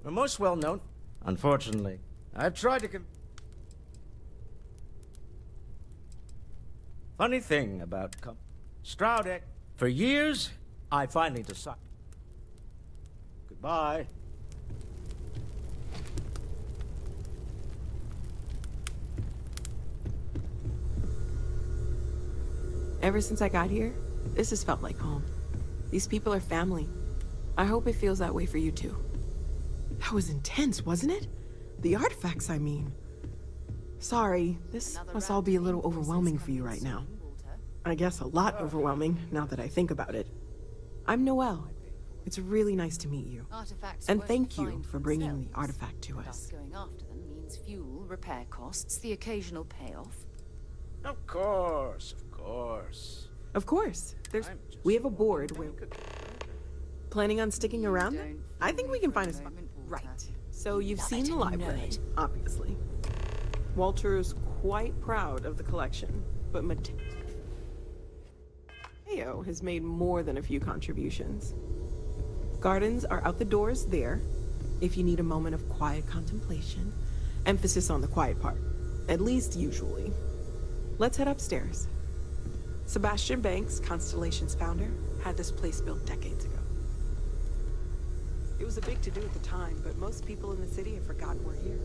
we're most well known. Unfortunately, I've tried to Funny thing about Stroud. For years, I finally decided. Goodbye. Ever since I got here, this has felt like home. These people are family. I hope it feels that way for you too. That was intense, wasn't it? The artifacts, I mean. Sorry, this must all be a little overwhelming for you right now. I guess a lot overwhelming, now that I think about it. I'm Noelle. It's really nice to meet you. And thank you for bringing the artifact to us. Going after them means fuel, repair costs, the occasional payoff. Of course, of course. Of course. We have a board where... Planning on sticking around then? I think we can find a spot. Right. So you've seen the library, obviously. Walter is quite proud of the collection, but Mateo has made more than a few contributions. Gardens are out the doors there, if you need a moment of quiet contemplation. Emphasis on the quiet part, at least usually. Let's head upstairs. Sebastian Banks, Constellation's founder, had this place built decades ago. It was a big to-do at the time, but most people in the city have forgotten we're here.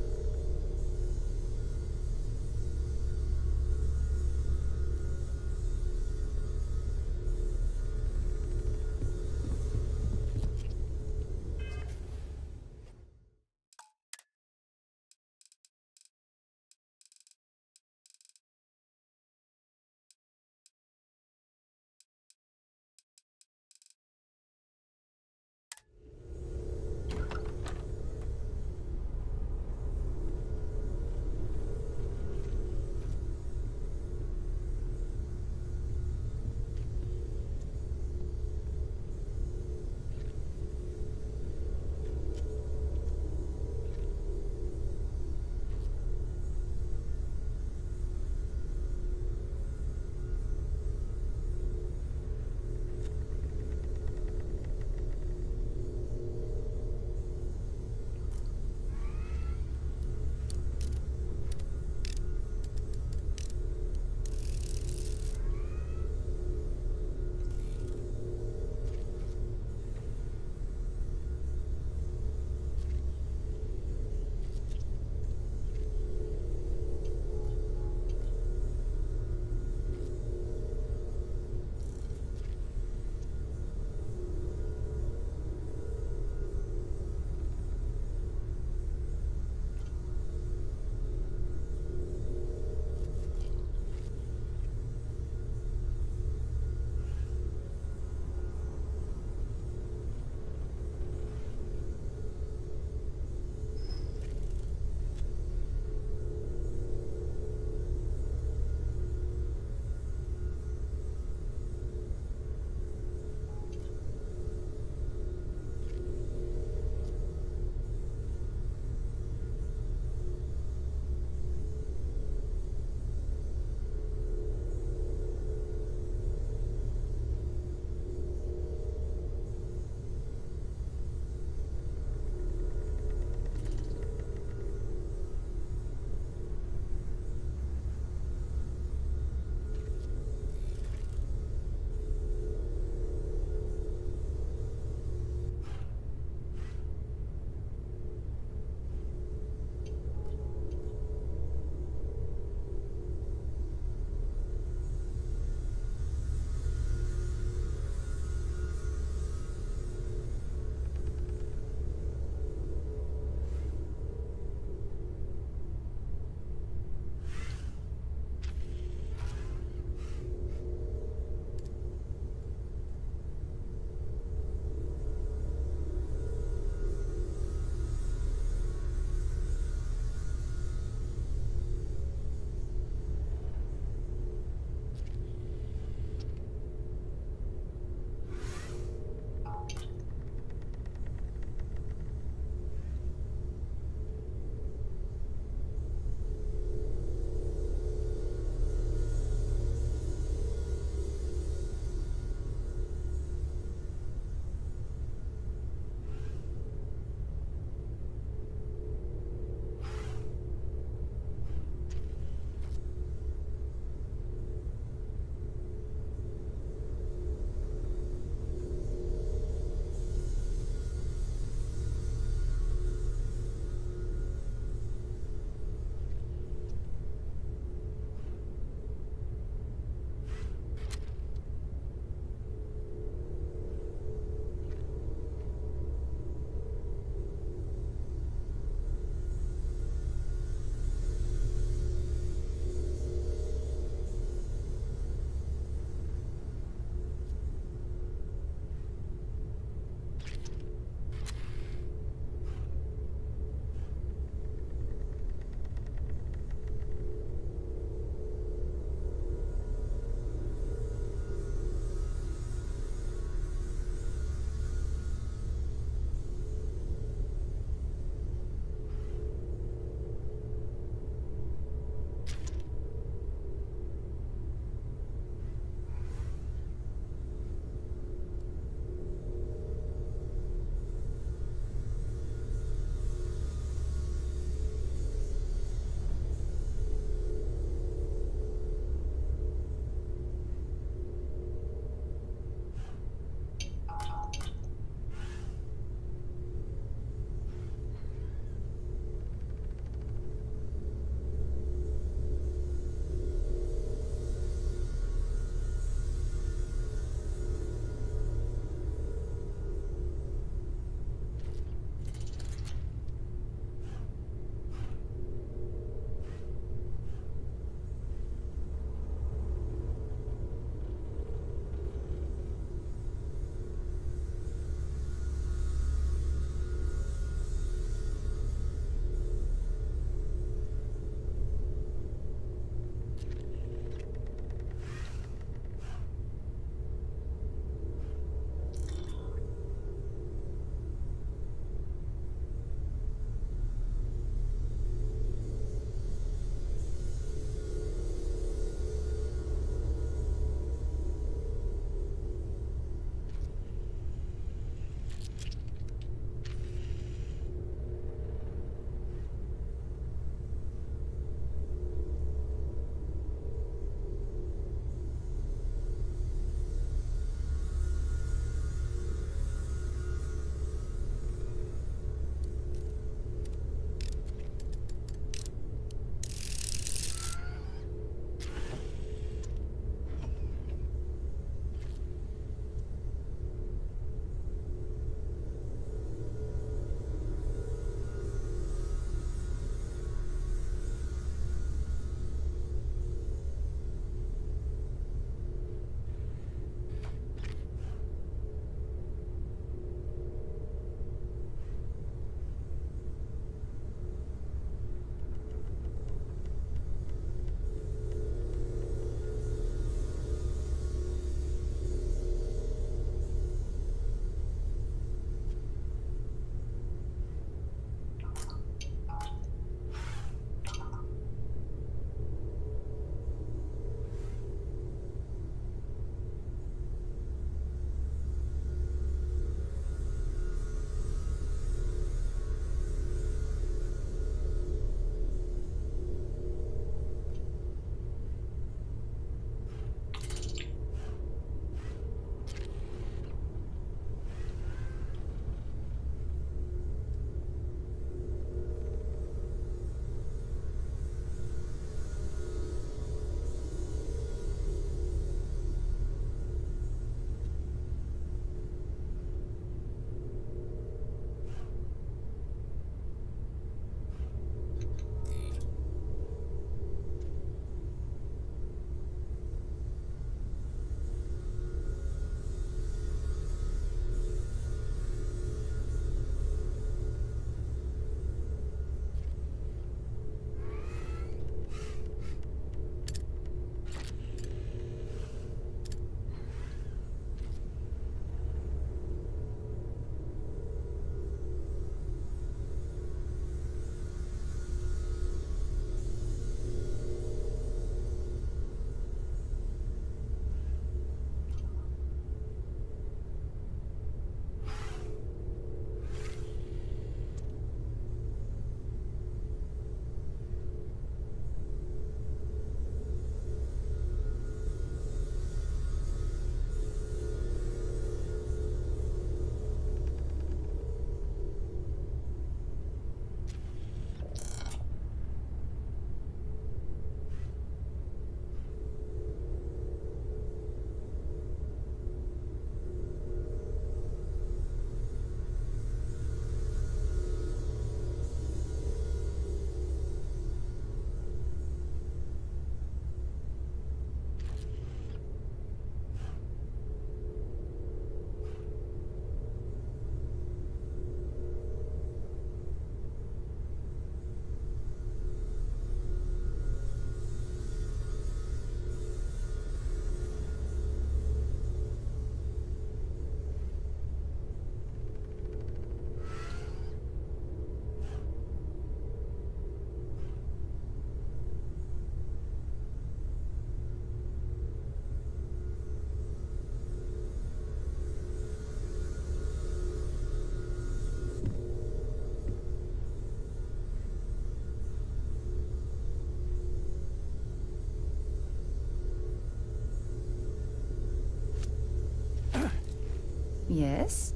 Yes?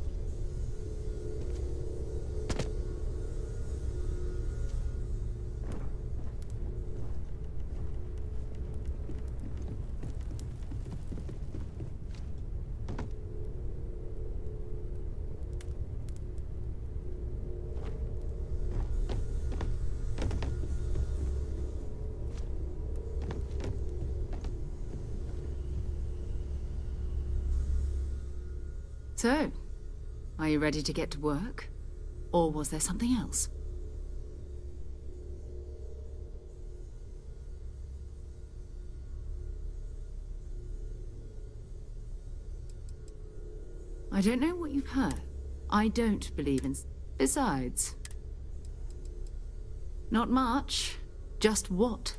So, are you ready to get to work? Or was there something else? I don't know what you've heard. I don't believe in... Besides... Not much. Just what?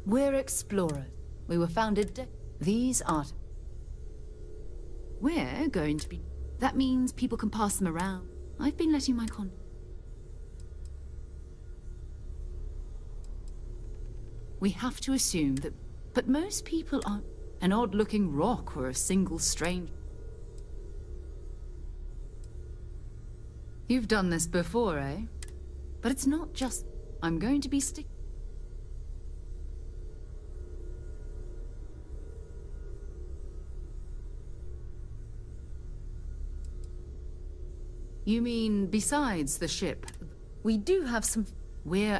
We're explorers. We were founded These art... We're going to be... That means people can pass them around. I've been letting my We have to assume that... But most people aren't... An odd-looking rock or a single strange... You've done this before, eh? But it's not just... I'm going to be You mean besides the ship? We do have some... We're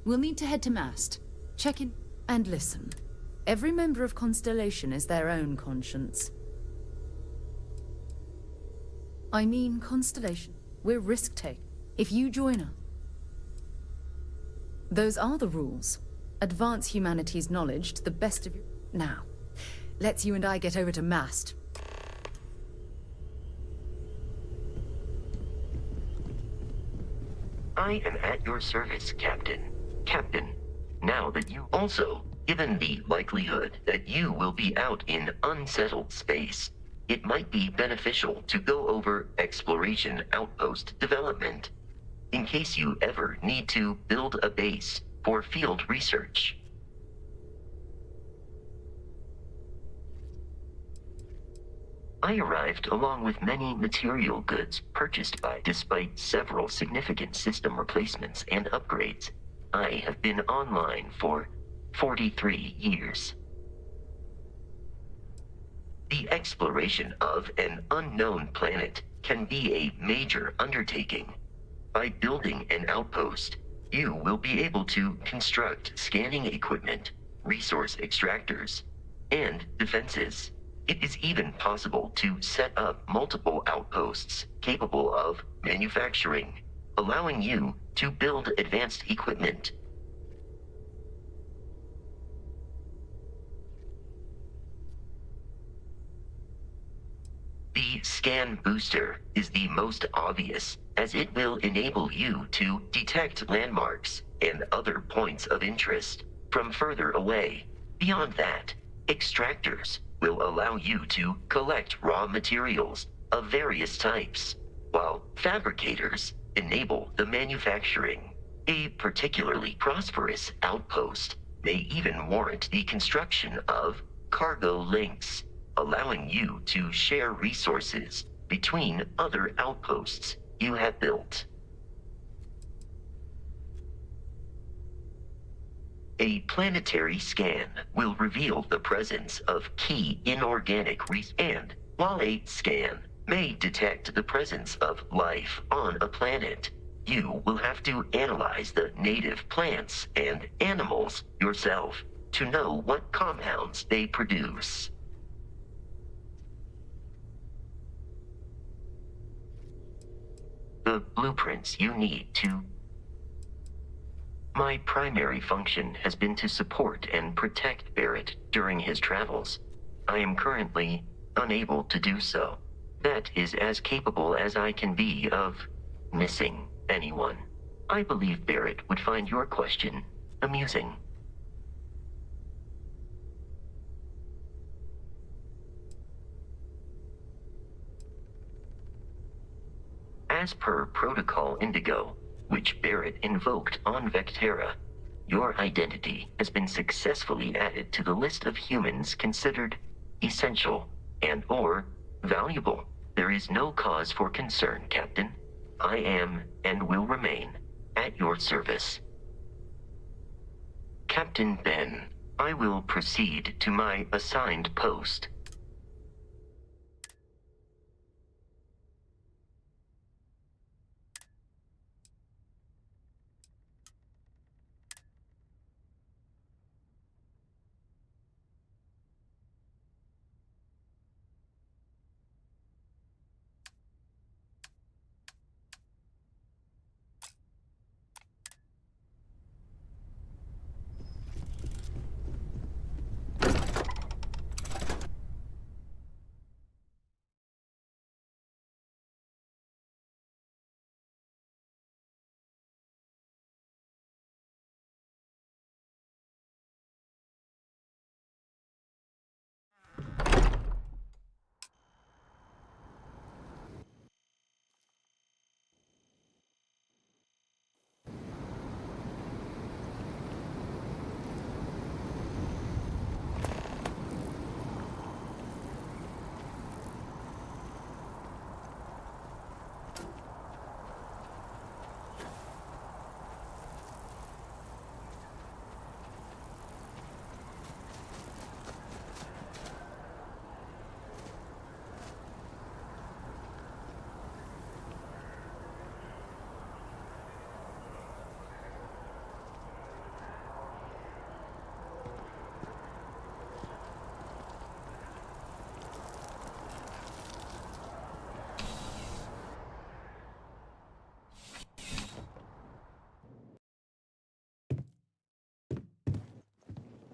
We'll need to head to Mast. Check in and listen. Every member of Constellation is their own conscience. I mean Constellation. We're risk-takers. If you join us... Those are the rules. Advance humanity's knowledge to the best of you. Now, let's you and I get over to Mast. I am at your service, Captain. Captain, now that you also, given the likelihood that you will be out in unsettled space, it might be beneficial to go over exploration outpost development, in case you ever need to build a base for field research. I arrived along with many material goods purchased by, despite several significant system replacements and upgrades. I have been online for 43 years. The exploration of an unknown planet can be a major undertaking. By building an outpost, you will be able to construct scanning equipment, resource extractors, and defenses. It is even possible to set up multiple outposts capable of manufacturing, allowing you to build advanced equipment. The Scan Booster is the most obvious, as it will enable you to detect landmarks and other points of interest from further away. Beyond that, extractors will allow you to collect raw materials of various types, while fabricators enable the manufacturing. A particularly prosperous outpost may even warrant the construction of cargo links, allowing you to share resources between other outposts you have built. A planetary scan will reveal the presence of key inorganic and while a scan may detect the presence of life on a planet, you will have to analyze the native plants and animals yourself to know what compounds they produce. The blueprints you need to My primary function has been to support and protect Barrett during his travels. I am currently unable to do so. That is as capable as I can be of missing anyone. I believe Barrett would find your question amusing. As per Protocol Indigo, which Barrett invoked on Vectera, your identity has been successfully added to the list of humans considered essential and/or valuable. There is no cause for concern, Captain. I am and will remain at your service. Captain Ben, I will proceed to my assigned post.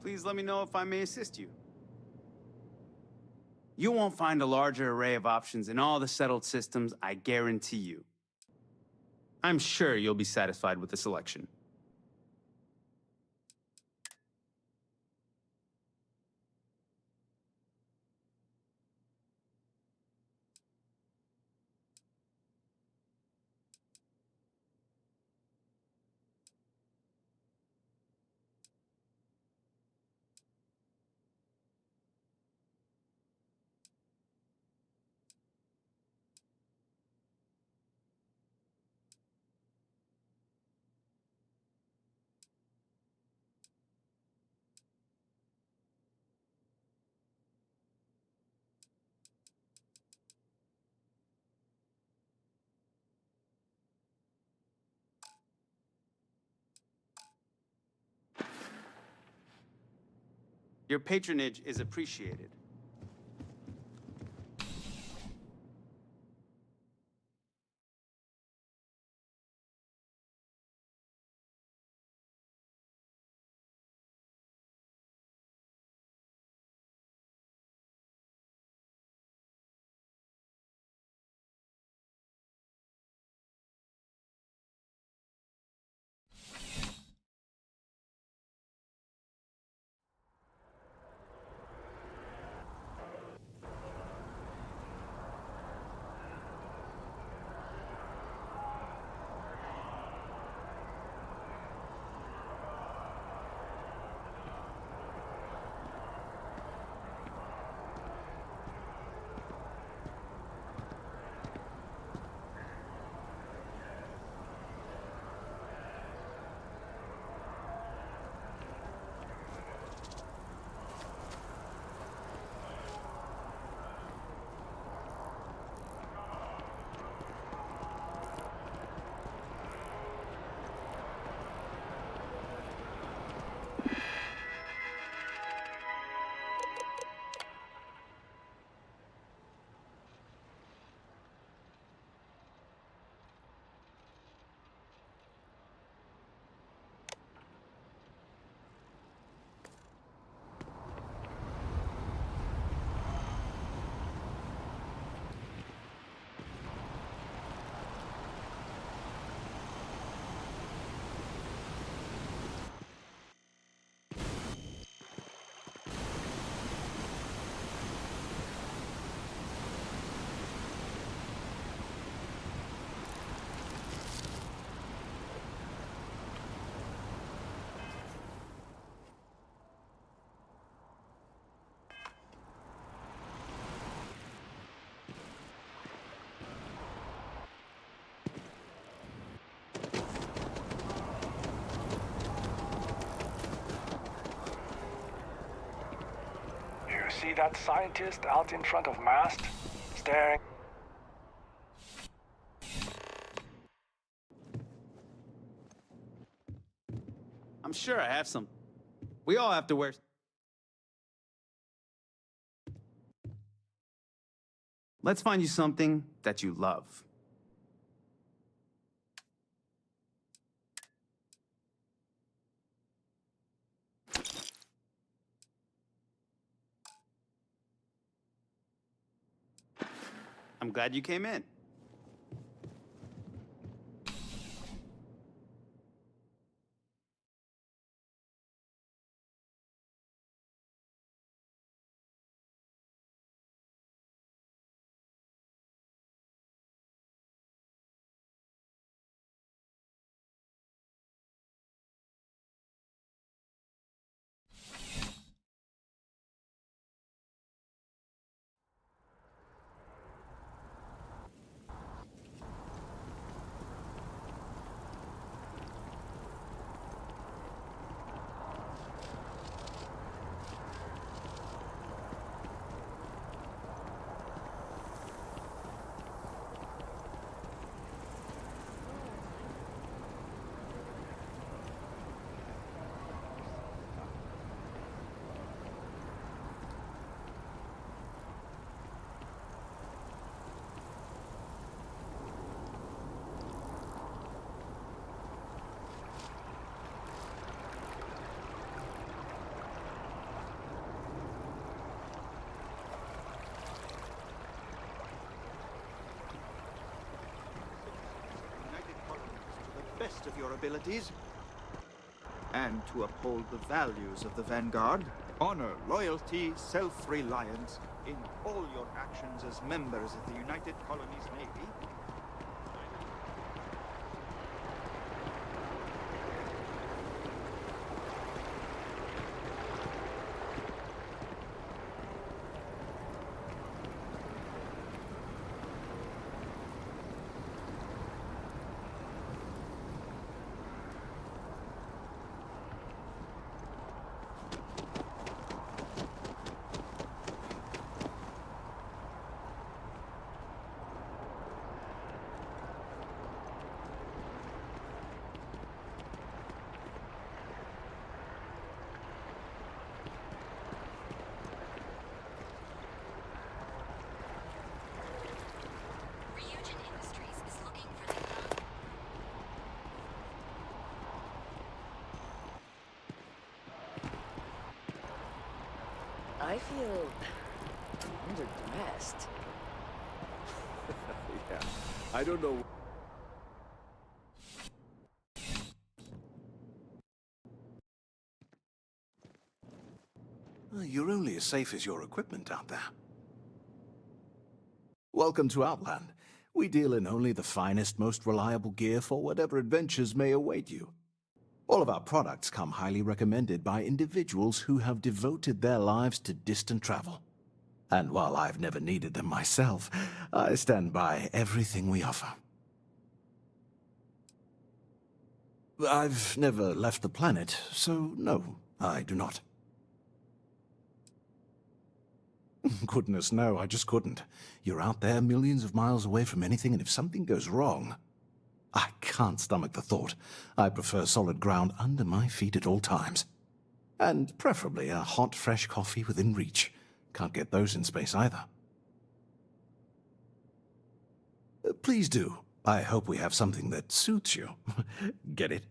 Please let me know if I may assist you. You won't find a larger array of options in all the settled systems, I guarantee you. I'm sure you'll be satisfied with the selection. Your patronage is appreciated. see that scientist out in front of mast? Staring. I'm sure I have some. We all have to wear... Let's find you something that you love. I'm glad you came in. Best of your abilities, and to uphold the values of the Vanguard, honor, loyalty, self-reliance in all your actions as members of the United Colonies Navy. I feel underdressed. Yeah, I don't know. You're only as safe as your equipment out there. Welcome to Outland. We deal in only the finest, most reliable gear for whatever adventures may await you. All of our products come highly recommended by individuals who have devoted their lives to distant travel. And while I've never needed them myself, I stand by everything we offer. I've never left the planet, so no, I do not. Goodness, no, I just couldn't. You're out there millions of miles away from anything, and if something goes wrong, I can't stomach the thought. I prefer solid ground under my feet at all times. And preferably a hot, fresh coffee within reach. Can't get those in space either. Please do. I hope we have something that suits you. Get it?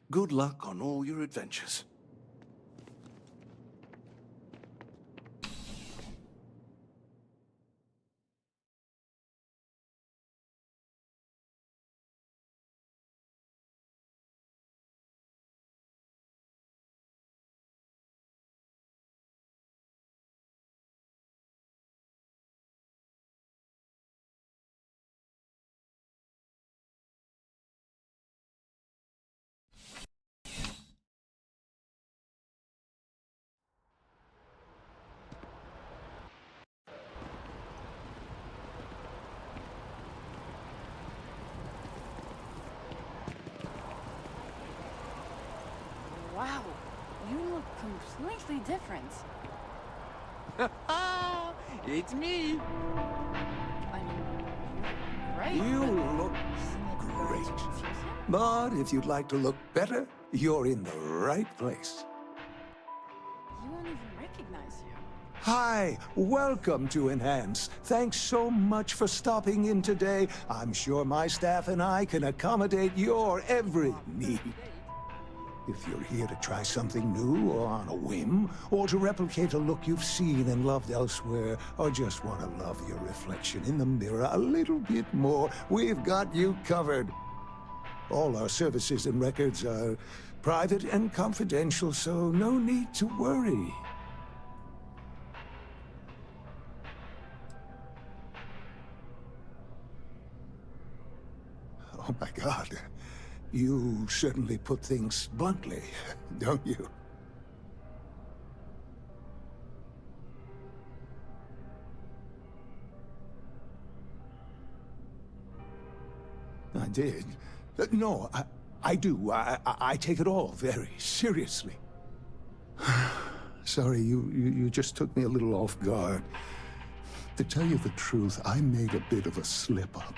Good luck on all your adventures. Wow, you look completely different. It's me. I mean, great. You but look isn't it going to great. confuse him? But if you'd like to look better, you're in the right place. You won't even recognize you. Hi, welcome to Enhance. Thanks so much for stopping in today. I'm sure my staff and I can accommodate your every need. If you're here to try something new or on a whim, or to replicate a look you've seen and loved elsewhere, or just want to love your reflection in the mirror a little bit more, we've got you covered. All our services and records are private and confidential, so no need to worry. Oh my God. You certainly put things bluntly, don't you? I did. No, I do. I take it all very seriously. Sorry, you just took me a little off guard. To tell you the truth, I made a bit of a slip-up.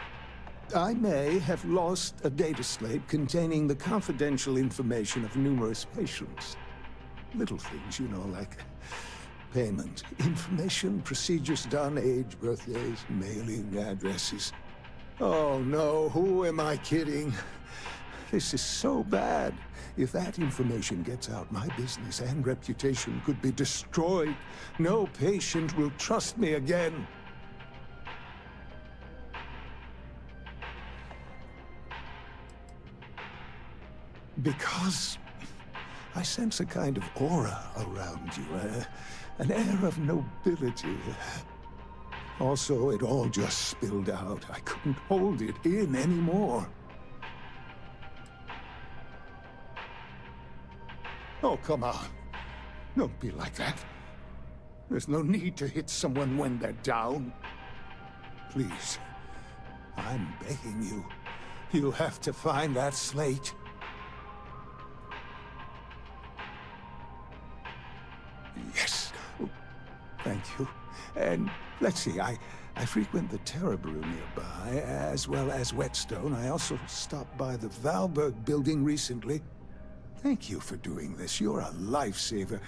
I may have lost a data slate containing the confidential information of numerous patients. Little things, you know, like payment, information, procedures done, age, birthdays, mailing addresses. Oh no, who am I kidding? This is so bad. If that information gets out, my business and reputation could be destroyed. No patient will trust me again. Because I sense a kind of aura around you, an air of nobility. Also, it all just spilled out. I couldn't hold it in anymore. Oh, come on. Don't be like that. There's no need to hit someone when they're down. Please, I'm begging you. You have to find that slate. Yes. Thank you. And let's see, I frequent the Terror Brew nearby, as well as Whetstone. I also stopped by the Valberg building recently. Thank you for doing this. You're a lifesaver.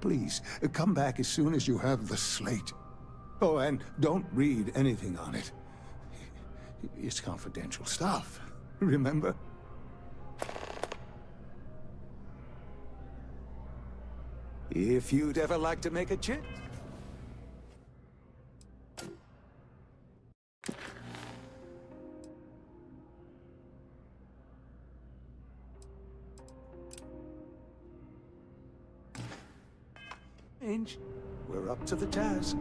Please, come back as soon as you have the slate. Oh, and don't read anything on it. It's confidential stuff, remember? If you'd ever like to make a change. We're up to the task.